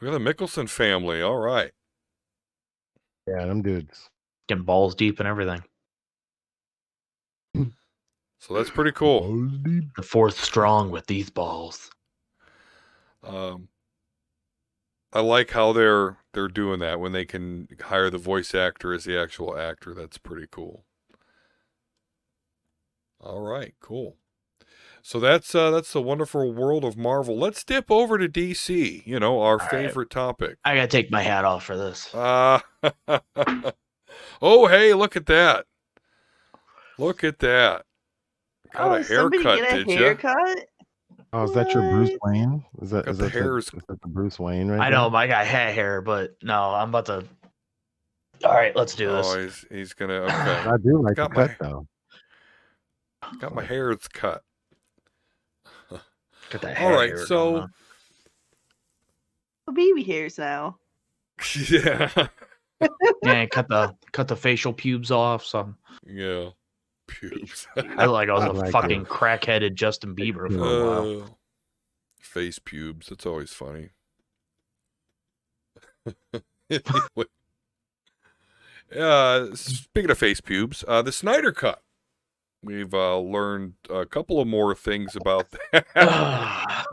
Look at the Mikkelsen family. All right. Yeah, them dudes. Getting balls deep and everything. So that's pretty cool. The fourth strong with these balls. I like how they're doing that when they can hire the voice actor as the actual actor. That's pretty cool. All right, cool. So that's the wonderful world of Marvel. Let's dip over to DC. Our right. favorite topic. I gotta take my hat off for this. Oh, hey, look at that. Look at that. Got a somebody haircut, get a did you? haircut? Oh, is that your Bruce What? Wayne? Is that Got is the that hairs- is that the Bruce Wayne right I know my guy had hair, but no, I'm about to. All right, let's do this. Oh, he's gonna. Okay, there? I do like the Got my- cut though. got my hair's cut. Got that All hair right, hair so going on. Baby hairs now. yeah, Yeah, cut the facial pubes off. So yeah, pubes. I look like I was I a like fucking it. crackheaded Justin Bieber for a while. Face pubes. That's always funny. Anyway. Speaking of face pubes, the Snyder Cut. We've learned a couple of more things about that.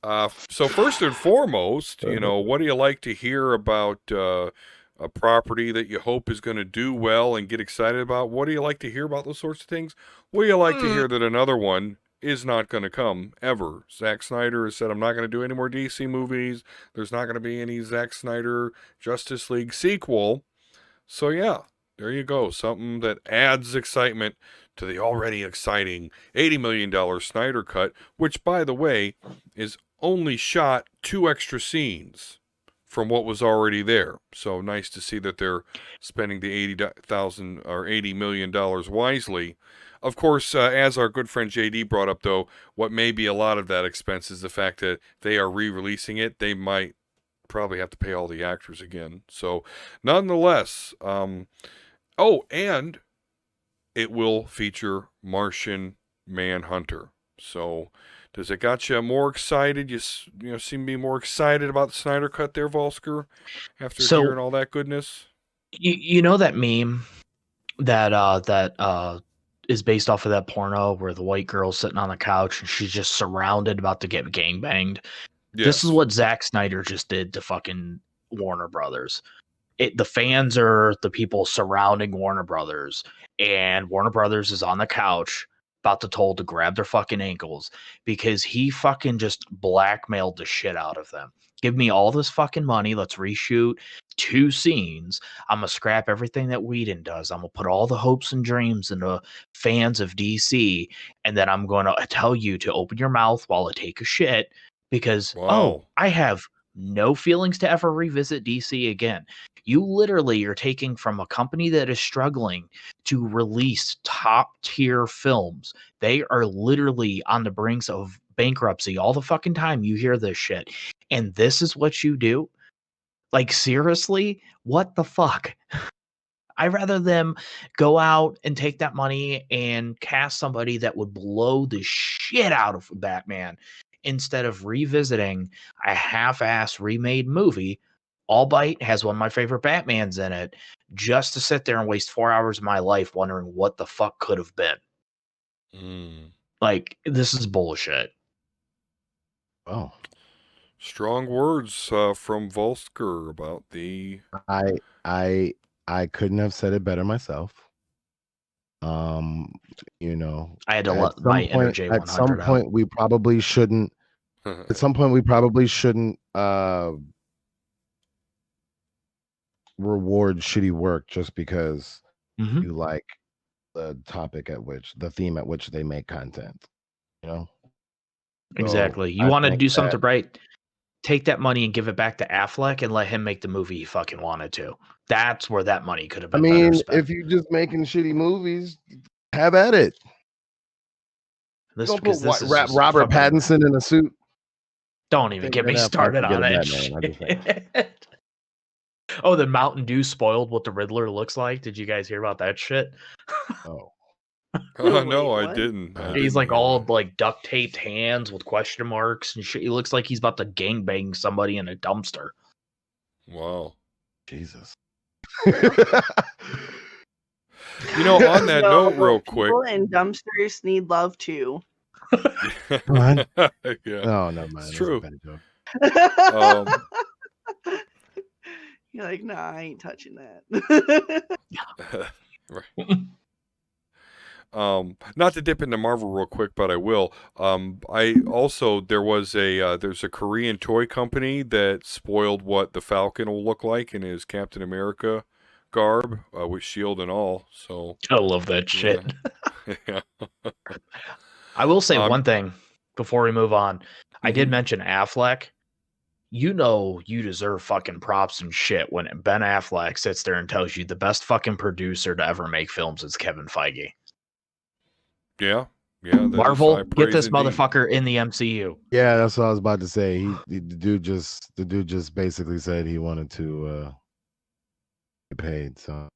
So first and foremost, what do you like to hear about a property that you hope is going to do well and get excited about? What do you like to hear about those sorts of things? What do you like to hear that another one is not going to come ever? Zack Snyder has said, I'm not going to do any more DC movies. There's not going to be any Zack Snyder Justice League sequel. So yeah, there you go. Something that adds excitement to the already exciting $80 million Snyder Cut, which, by the way, is only shot 2 extra scenes from what was already there. So nice to see that they're spending the $80 million wisely. Of course, as our good friend JD brought up, though, what may be a lot of that expense is the fact that they are re-releasing it. They might probably have to pay all the actors again. So, nonetheless, and it will feature Martian Manhunter. So, does it got you more excited? You seem to be more excited about the Snyder Cut there, Volsker, after hearing all that goodness? You know that meme that is based off of that porno where the white girl's sitting on the couch and she's just surrounded, about to get gangbanged? Yes. This is what Zack Snyder just did to fucking Warner Brothers. The fans are the people surrounding Warner Brothers, and Warner Brothers is on the couch about to grab their fucking ankles because he fucking just blackmailed the shit out of them. Give me all this fucking money. Let's reshoot 2 scenes. I'm going to scrap everything that Whedon does. I'm going to put all the hopes and dreams into fans of DC. And then I'm going to tell you to open your mouth while I take a shit because, I have no feelings to ever revisit DC again. You literally are taking from a company that is struggling to release top tier films. They are literally on the brinks of bankruptcy all the fucking time you hear this shit. And this is what you do? Like, seriously? What the fuck? I'd rather them go out and take that money and cast somebody that would blow the shit out of Batman instead of revisiting a half-ass remade movie. Albeit has one of my favorite Batmans in it, just to sit there and waste 4 hours of my life wondering what the fuck could have been. Like, this is bullshit. Oh, strong words from Volsker about the. I couldn't have said it better myself. I had to let my inner J100 at some point we probably shouldn't. At some point we probably shouldn't reward shitty work just because you like the theme at which they make content. Exactly. So you want to do something right, take that money and give it back to Affleck and let him make the movie he fucking wanted to. That's where that money could have been better spent. If you're just making shitty movies, have at it. Don't put Robert Pattinson in a suit. Don't even get me started on that shit. Oh, the Mountain Dew spoiled what the Riddler looks like. Did you guys hear about that shit? Oh. No, I didn't. He's like all like duct taped hands with question marks and shit. He looks like he's about to gangbang somebody in a dumpster. Wow. Jesus. On that note, real quick. People and dumpsters need love too. What? Yeah. No, no, man. It's true. You're like, nah, I ain't touching that. Right. Not to dip into Marvel real quick, but I will. There's a Korean toy company that spoiled what the Falcon will look like in his Captain America garb, with shield and all. So I love that shit. Yeah. I will say one thing before we move on. I did mention Affleck. You deserve fucking props and shit when Ben Affleck sits there and tells you the best fucking producer to ever make films is Kevin Feige. Yeah. Marvel, get this motherfucker in the MCU. Yeah, that's what I was about to say. The dude just basically said he wanted to get paid. So,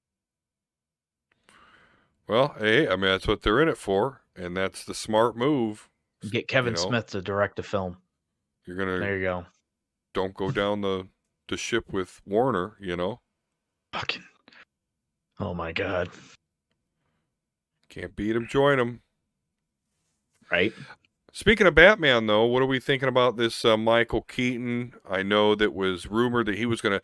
well, hey, that's what they're in it for, and that's the smart move. Get Kevin Smith to direct a film. There you go. Don't go down the ship with Warner. Fucking. Oh my god. Can't beat him, join him. Right. Speaking of Batman, though, what are we thinking about this Michael Keaton? I know that was rumored that he was going to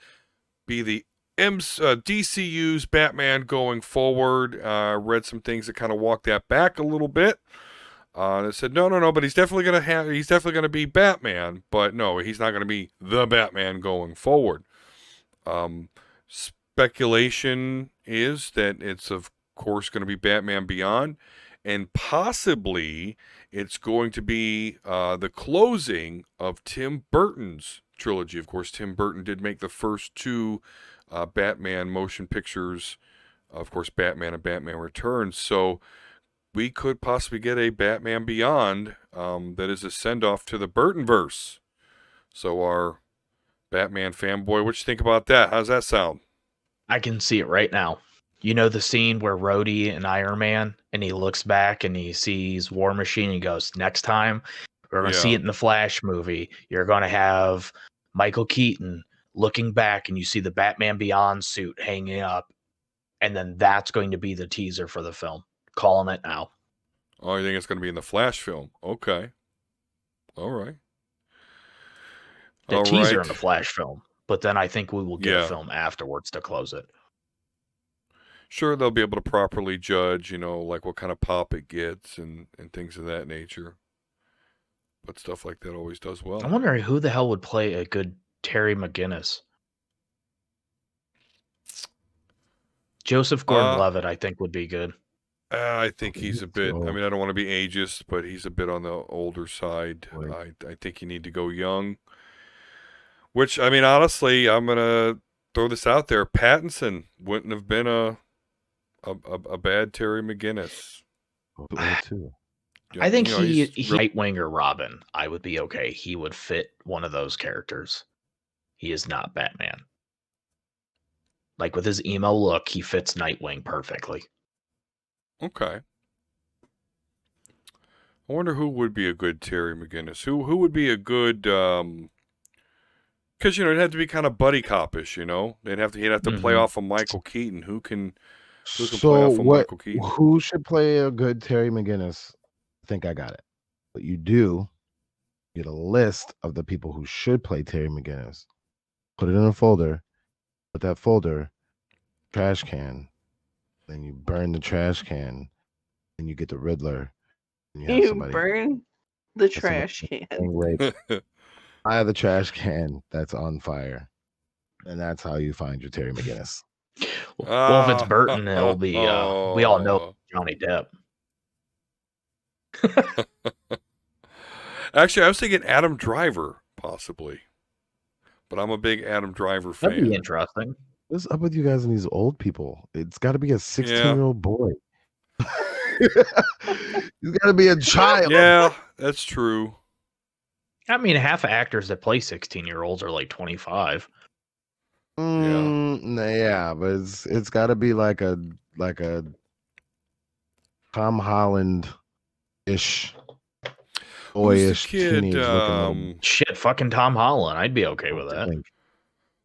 be the DCU's Batman going forward. Read some things that kind of walked that back a little bit. They said no, but he's definitely gonna be Batman, but no, he's not gonna be the Batman going forward. Speculation is that it's of course going to be Batman Beyond, and possibly it's going to be the closing of Tim Burton's trilogy. Of course, Tim Burton did make the first two Batman motion pictures, of course, Batman and Batman Returns. So we could possibly get a Batman Beyond that is a send-off to the Burtonverse. So our Batman fanboy, what you think about that? How's that sound? I can see it right now. You know the scene where Rhodey and Iron Man, and he looks back and he sees War Machine and he goes, next time, we're going to see it in the Flash movie. You're going to have Michael Keaton looking back and you see the Batman Beyond suit hanging up. And then that's going to be the teaser for the film. Calling it now. Oh, you think it's going to be in the Flash film? Okay. All right. The teaser in the Flash film. But then I think we will get a film afterwards to close it. Sure, they'll be able to properly judge, like what kind of pop it gets and things of that nature. But stuff like that always does well. I'm wondering who the hell would play a good Terry McGinnis. Joseph Gordon-Levitt, I think, would be good. I think he's a bit, I don't want to be ageist, but he's a bit on the older side. Right. I think you need to go young. Which, honestly, I'm going to throw this out there. Pattinson wouldn't have been a bad Terry McGinnis. Too. I think he's Nightwing or Robin. I would be okay. He would fit one of those characters. He is not Batman. Like with his emo look, he fits Nightwing perfectly. Okay. I wonder who would be a good Terry McGinnis. Who would be a good because it'd have to be kind of buddy cop-ish, He'd have to play off of Michael Keaton. Who can play off of Michael Keaton? Who should play a good Terry McGinnis? I think I got it. But you do get a list of the people who should play Terry McGinnis. Put it in a folder. Put that folder, trash can. Then you burn the trash can. And you get the Riddler. And you burn the trash can. I have the trash can that's on fire. And that's how you find your Terry McGinnis. Well, if it's Burton, it'll be, we all know Johnny Depp. Actually, I was thinking Adam Driver, possibly. But I'm a big Adam Driver fan. That'd be interesting. What's up with you guys and these old people? It's got to be a 16-year-old boy. He's got to be a child. Yeah, that's true. Half of actors that play 16-year-olds are like 25. Yeah, but it's got to be like a Tom Holland-ish, boyish teenage looking. Shit, fucking Tom Holland. I'd be okay with that.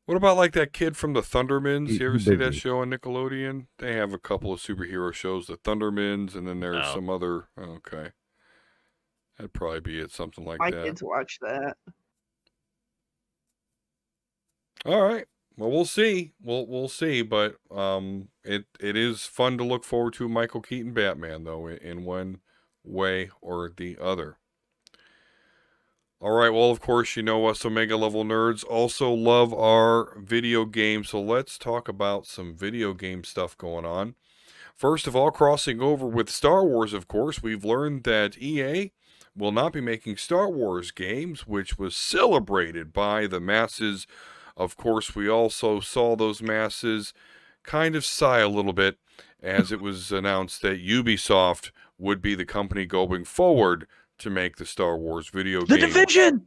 What about like that kid from the Thundermans? You ever see that show on Nickelodeon? They have a couple of superhero shows, the Thundermans, and then there's some other. Okay, that'd probably be it. Something like that. My kids watch that. All right. Well, we'll see. We'll see. But it is fun to look forward to Michael Keaton Batman, though, in one way or the other. All right, well, of course, us Omega Level Nerds also love our video games, so let's talk about some video game stuff going on. First of all, crossing over with Star Wars, of course, we've learned that EA will not be making Star Wars games, which was celebrated by the masses. Of course, we also saw those masses kind of sigh a little bit as it was announced that Ubisoft would be the company going forward to make the Star Wars video game. The Division!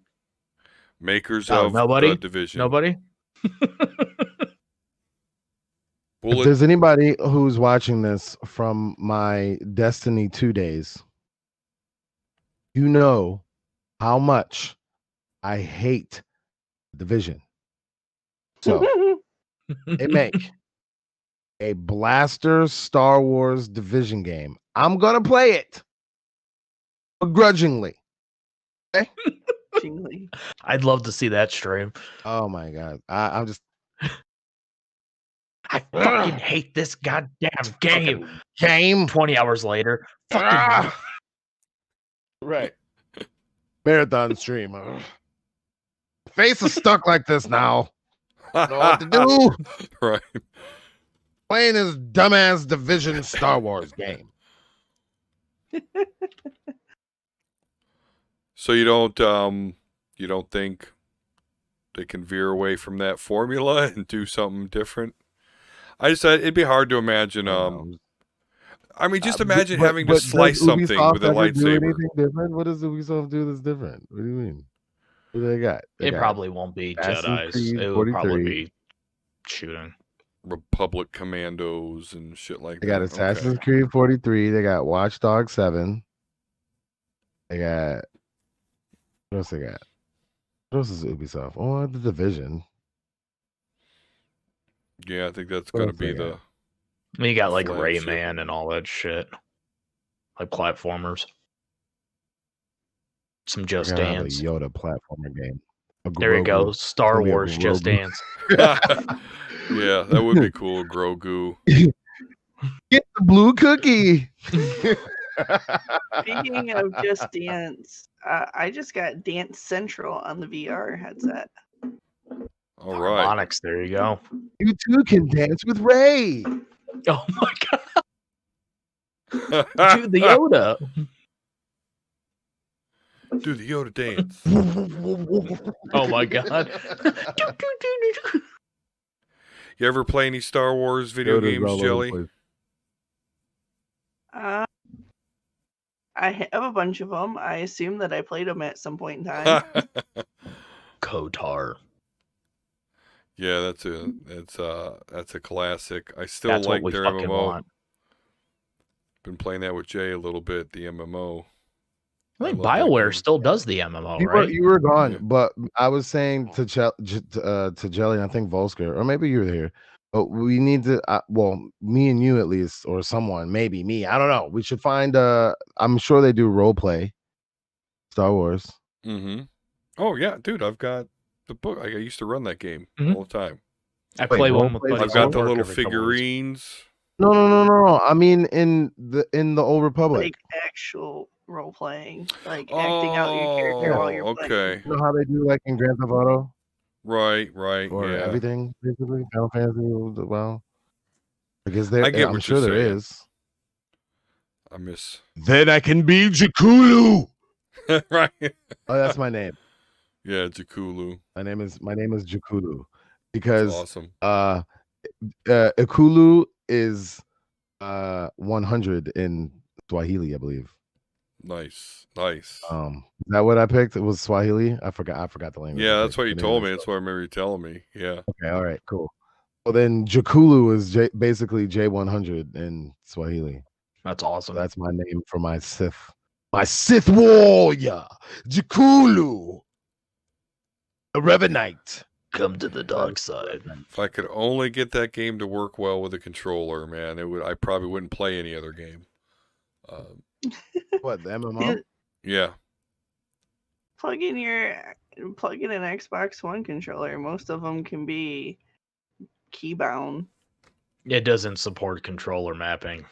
Makers of The Division. Nobody? If there's anybody who's watching this from my Destiny 2 days, you know how much I hate Division. So, they make a blaster Star Wars Division game. I'm going to play it. Begrudgingly. Jingly. I'd love to see that stream. Oh my god, I'm just I fucking hate this goddamn game. fucking game. 20 hours later. Fucking Ah! Right. Marathon stream. Ugh. Face is stuck like this now. I don't know what to do. Right. Playing this dumbass Division Star Wars game. So you don't think they can veer away from that formula and do something different? I just said it'd be hard to imagine. I mean, just imagine having to slice something with a lightsaber. Do anything different? What does Ubisoft do that's different? What do you mean? What do they got? It probably won't be Jedi's. It would probably be shooting. Republic Commandos and shit like that. They got Assassin's Creed 43. They got Watch Dogs 7. They got what else they got? What else is Ubisoft? Oh, the Division. Yeah, I think that's What gonna else they be got? I mean, you got like Flagship. Rayman and all that shit. Like platformers. Some Just I gotta have a Dance. Yoda platformer game. A There you go. Grogu. Star Gonna be a Wars Just Grogu. Dance. Yeah, that would be cool. Grogu. Get the blue cookie. Speaking of Just Dance, I just got Dance Central on the VR headset. All right. Harmonix, there you go. You too can dance with Ray. Oh my god. Dude, the Yoda. Do the Yoda dance. Oh my god. You ever play any Star Wars video Yoda's all games, over the Jelly? place. I have a bunch of them. I assume that I played them at some point in time. Kotar. Yeah, that's a classic. I still That's like what we their fucking MMO. want. Been playing that with Jay a little bit, the MMO. I think love that BioWare game. still does the MMO, You right? were gone, Yeah. but I was saying to Jelly, and I think Volsker, or maybe you were here. But we need to, well, me and you at least, or someone, maybe me. I don't know. We should find. I'm sure they do role play. Star Wars. Mm-hmm. Oh yeah, dude, I've got the book. I used to run that game Mhm. all the time. I Wait, play one role with play buddies I've got at the work little every couple weeks. figurines. No. I mean, in the Old Republic. Like actual role playing, like acting out your character while you're playing. Okay. You know how they do like in Grand Theft Auto Right, or yeah. everything, basically. Final Fantasy. Well, I guess there. I get I'm what sure you're there saying. is. I miss. Then I can be Jakulu. Right. Oh, that's my name. Yeah, Jakulu. My name is Jakulu That's because awesome. Ikulu is 100 in Swahili, I believe. Nice. Is that what I picked? It was Swahili. I forgot the language. Yeah, I that's picked. what you The name told of me. it. That's what I remember you telling me. Yeah. Okay, all right, cool. Well, then Jakulu is basically J100 in Swahili. That's So awesome. that's my name for my Sith warrior, Jakulu, the Revenite. Come to the dark side. If I could only get that game to work well with a controller, man, I probably wouldn't play any other game. What, the MMO? Yeah. Plug in an Xbox One controller. Most of them can be keybound. It doesn't support controller mapping.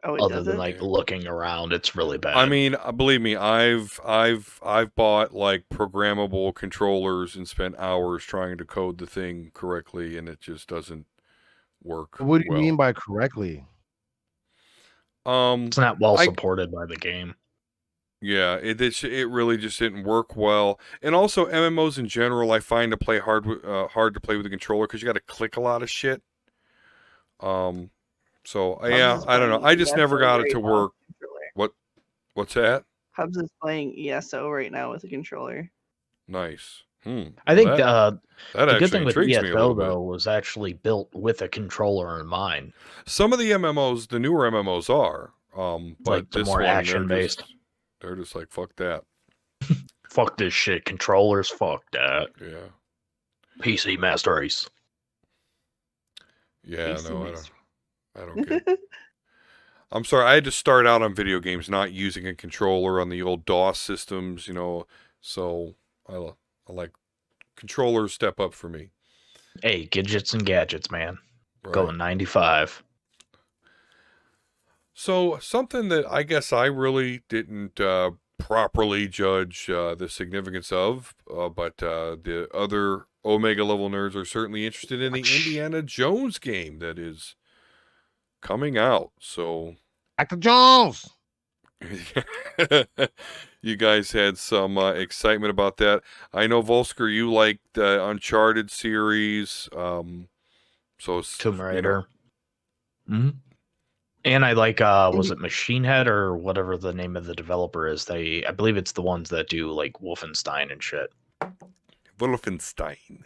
Oh, it Other doesn't. than like looking around, it's really bad. I mean, believe me, I've bought like programmable controllers and spent hours trying to code the thing correctly, and it just doesn't work. What do you well. mean by correctly? it's not well I- supported by the game. Yeah, it really just didn't work well. And also MMOs in general, I find to play hard to play with the controller because you got to click a lot of shit. So yeah, I don't know. I just never got it to work. What's that? Hubs is playing ESO right now with a controller. Nice. I think that the actually good thing with intrigues me a ESO little bit. though was actually built with a controller in mind. Some of the MMOs, the newer MMOs are, but Like the this more one, action-based. They're just like fuck that. Fuck this shit. Controllers, fuck that. Yeah. PC Master Race. Yeah. PC No, Master. I don't get it. I'm sorry, I had to start out on video games not using a controller on the old DOS systems, so I like controllers step up for me. Hey, gadgets and gadgets, man. Right. Going 95. So something that I guess I really didn't properly judge the significance of, but the other Omega level nerds are certainly interested in the Indiana Jones game that is coming out. So Dr. Jones. you guys had some excitement about that. I know Volsker, you like the Uncharted series, so Tomb Raider. Mm-hmm. And I like, was it Machine Head or whatever the name of the developer is? I believe it's the ones that do like Wolfenstein and shit. Wolfenstein.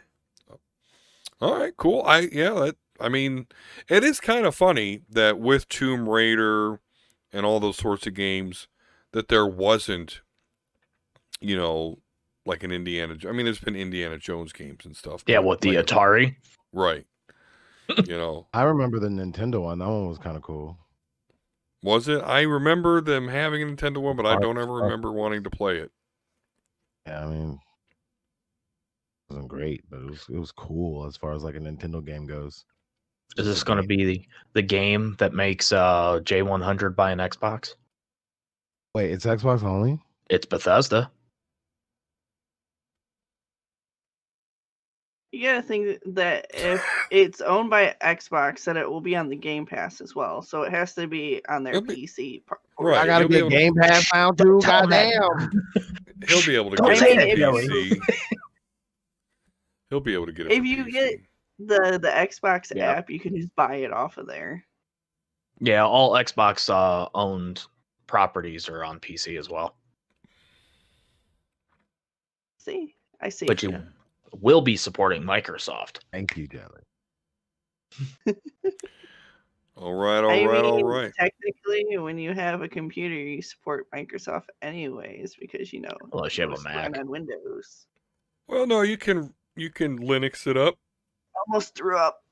All right, cool. I mean, it is kind of funny that with Tomb Raider and all those sorts of games, that there wasn't, like an Indiana. I mean, there's been Indiana Jones games and stuff. Yeah, what, the Atari? Right. I remember the Nintendo one. That one was kind of cool. Was it? I remember them having a Nintendo one, but I don't ever remember wanting to play it. Yeah, I mean, it wasn't great, but it was cool as far as like a Nintendo game goes. Is this going to be the game that makes J100 buy an Xbox? Wait, it's Xbox only? It's Bethesda. You gotta think that if it's owned by Xbox, that it will be on the Game Pass as well. So it has to be on their PC. Right. I gotta get Game Pass now too. Goddamn. He'll be able to Don't get say it that, for PC. He'll be able to get it. If for you PC. get the Xbox Yeah. app, you can just buy it off of there. Yeah, all Xbox owned properties are on PC as well. See, I see. But you will be supporting Microsoft. Thank you, Jelly. All right. Technically, when you have a computer, you support Microsoft anyways because Unless you have a it's run Mac. on Windows. Well, no, you can Linux it up. Almost threw up.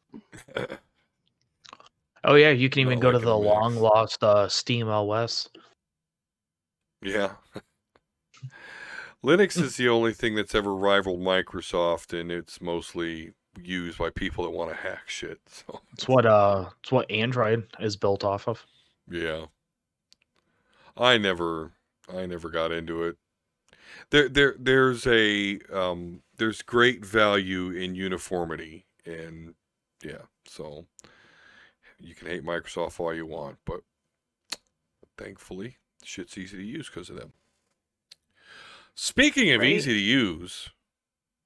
Oh yeah, you can even Not go to like the a Mac. long lost Steam OS. Yeah. Linux is the only thing that's ever rivaled Microsoft, and it's mostly used by people that want to hack shit. So It's what Android is built off of. yeah. I never got into it. There's great value in uniformity, and yeah, so you can hate Microsoft all you want, but thankfully shit's easy to use because of them. Speaking of easy to use,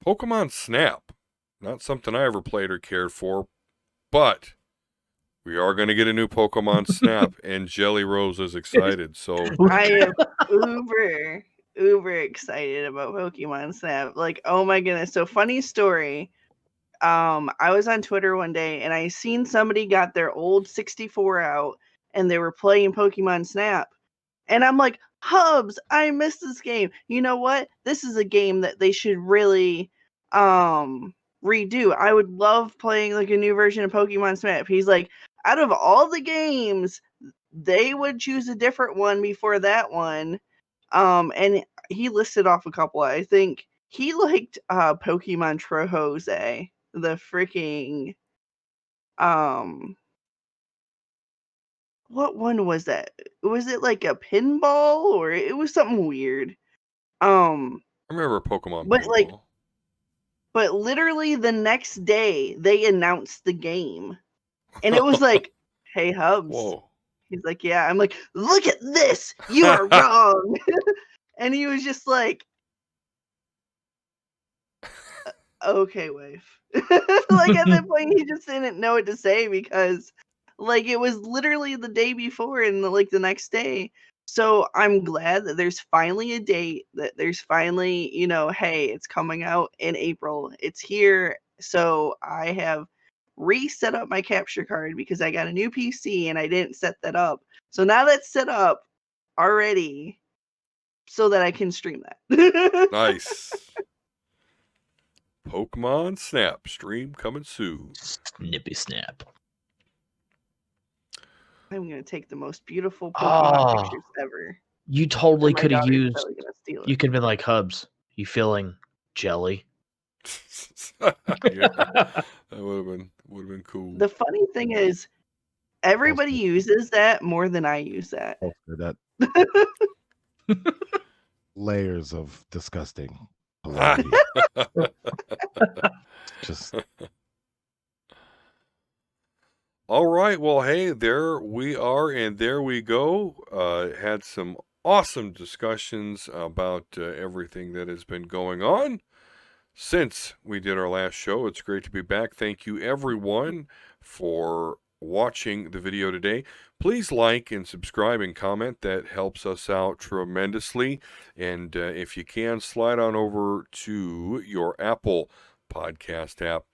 Pokemon Snap, not something I ever played or cared for, but we are going to get a new Pokemon Snap, and Jelly Rose is excited. So I am uber excited about Pokemon Snap. Like, oh my goodness. So funny story. I was on Twitter one day and I seen somebody got their old 64 out and they were playing Pokemon Snap. And I'm like, Hubs, I missed this game. You know what? This is a game that they should really redo. I would love playing like a new version of Pokemon Snap. He's like, out of all the games, they would choose a different one before that one. And he listed off a couple. I think he liked Pokemon Trohose, the freaking what one was that? Was it like a pinball or it was something weird? I remember Pokemon But Pinball. but literally the next day they announced the game. And it was like, hey Hubs. Whoa. He's like, yeah. I'm like, look at this. You are wrong. And he was just like, okay, wife. Like at that point, he just didn't know what to say because, like, it was literally the day before and like the next day. So I'm glad that there's finally a date. That there's finally, hey, it's coming out in April. It's here. So I have reset up my capture card because I got a new PC and I didn't set that up. So now that's set up already, so that I can stream that. Nice. Pokemon Snap stream coming soon. Snippy snap. I'm gonna take the most beautiful Pokemon pictures ever. You totally And my could have daughter's used. probably gonna steal You it. could have been like, Hubs, you feeling jelly? Yeah, that would have been cool. The funny thing is, everybody uses that more than I use that. That layers of disgusting. Just all right. Well, hey, there we are, and there we go. Had some awesome discussions about everything that has been going on since we did our last show. It's great to be back. Thank you, everyone, for watching the video today. Please like and subscribe and comment. That helps us out tremendously. And if you can, slide on over to your Apple podcast app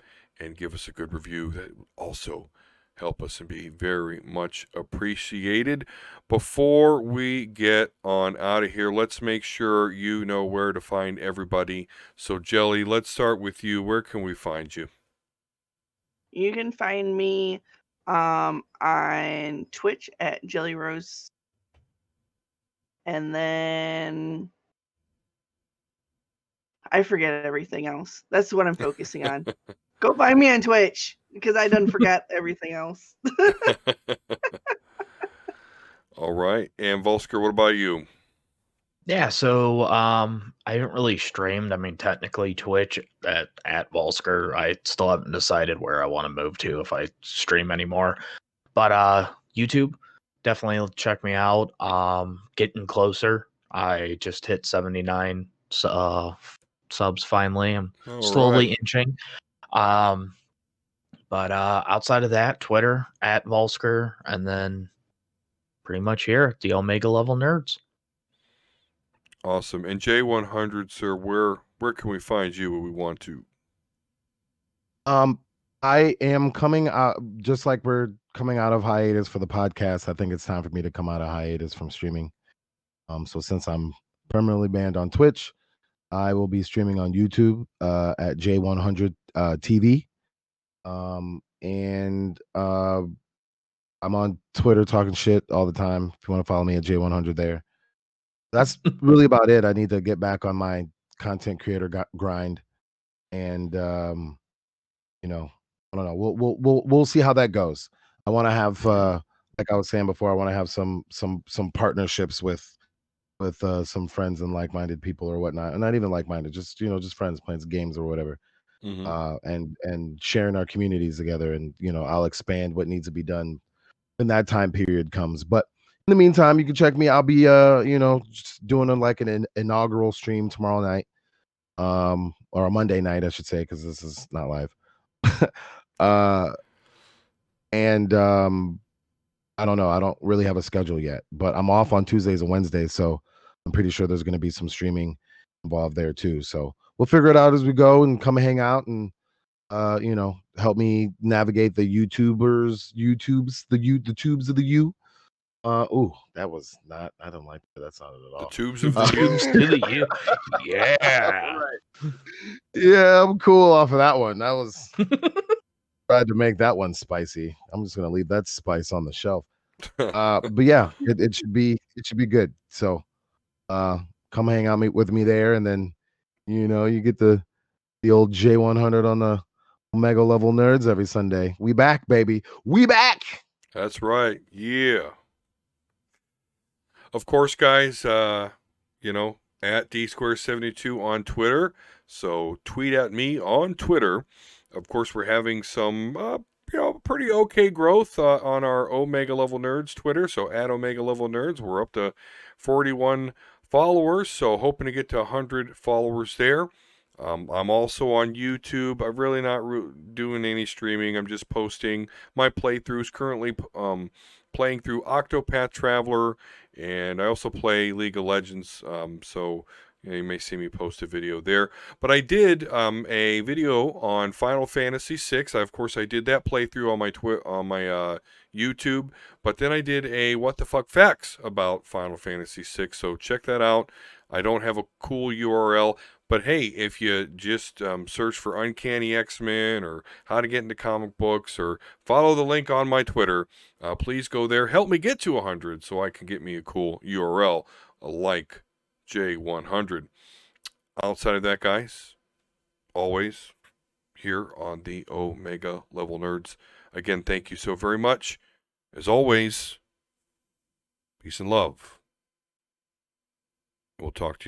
and give us a good review. That also help us and be very much appreciated. Before we get on out of here, let's make sure you know where to find everybody. So, Jelly, let's start with you. Where can we find you? You can find me on Twitch at Jelly Rose. And then I forget everything else. That's what I'm focusing on. Go find me on Twitch because I done forgot everything else. All right. And Volsker, what about you? Yeah, so I haven't really streamed. I mean, technically Twitch at Volsker. I still haven't decided where I want to move to if I stream anymore. But YouTube, definitely check me out. Getting closer. I just hit 79 subs finally. I'm slowly inching. But outside of that, Twitter at Volsker, and then pretty much here at the Omega Level Nerds. Awesome. And J100, sir, where can we find you when we want to? I am coming out, just like we're coming out of hiatus for the podcast. I think it's time for me to come out of hiatus from streaming. So since I'm permanently banned on Twitch, I will be streaming on YouTube at J100 TV. And I'm on Twitter talking shit all the time. If you want to follow me at J100 there. That's really about it. I need to get back on my content creator grind, and you know, I don't know. We'll see how that goes. I want to have, like I was saying before, I want to have some partnerships with some friends and like-minded people or whatnot, and not even like-minded, just just friends playing games or whatever, and sharing our communities together. And I'll expand what needs to be done when that time period comes. But in the meantime, you can check me. I'll be just doing an inaugural stream tomorrow night, or a Monday night, I should say, because this is not live. And I don't know. I don't really have a schedule yet, but I'm off on Tuesdays and Wednesdays, so I'm pretty sure there's going to be some streaming involved there too. So we'll figure it out as we go, and come hang out and help me navigate the the tubes of the U. That was not. I don't like that sounded at all. The tubes of the tubes to the U. Yeah. Right. Yeah, I'm cool off of that one. That was tried to make that one spicy. I'm just gonna leave that spice on the shelf. But yeah, it should be good. So come hang out with me there, and then you get the old J100 on the Omega Level Nerds every Sunday. We back, baby. We back. That's right. Yeah. Of course, guys, at D-Square72 on Twitter. So tweet at me on Twitter. Of course, we're having some, pretty okay growth on our Omega Level Nerds Twitter. So at Omega Level Nerds, we're up to 41 followers. So hoping to get to 100 followers there. I'm also on YouTube. I'm really not doing any streaming. I'm just posting my playthroughs. Currently playing through Octopath Traveler, and I also play League of Legends. So you may see me post a video there. But I did a video on Final Fantasy VI. Of course, I did that playthrough on my YouTube. But then I did a What the Fuck Facts about Final Fantasy VI. So check that out. I don't have a cool URL, but hey, if you just search for Uncanny X-Men or how to get into comic books or follow the link on my Twitter, please go there. Help me get to 100 so I can get me a cool URL like J100. Outside of that, guys, always here on the Omega Level Nerds. Again, thank you so very much. As always, peace and love. We'll talk to you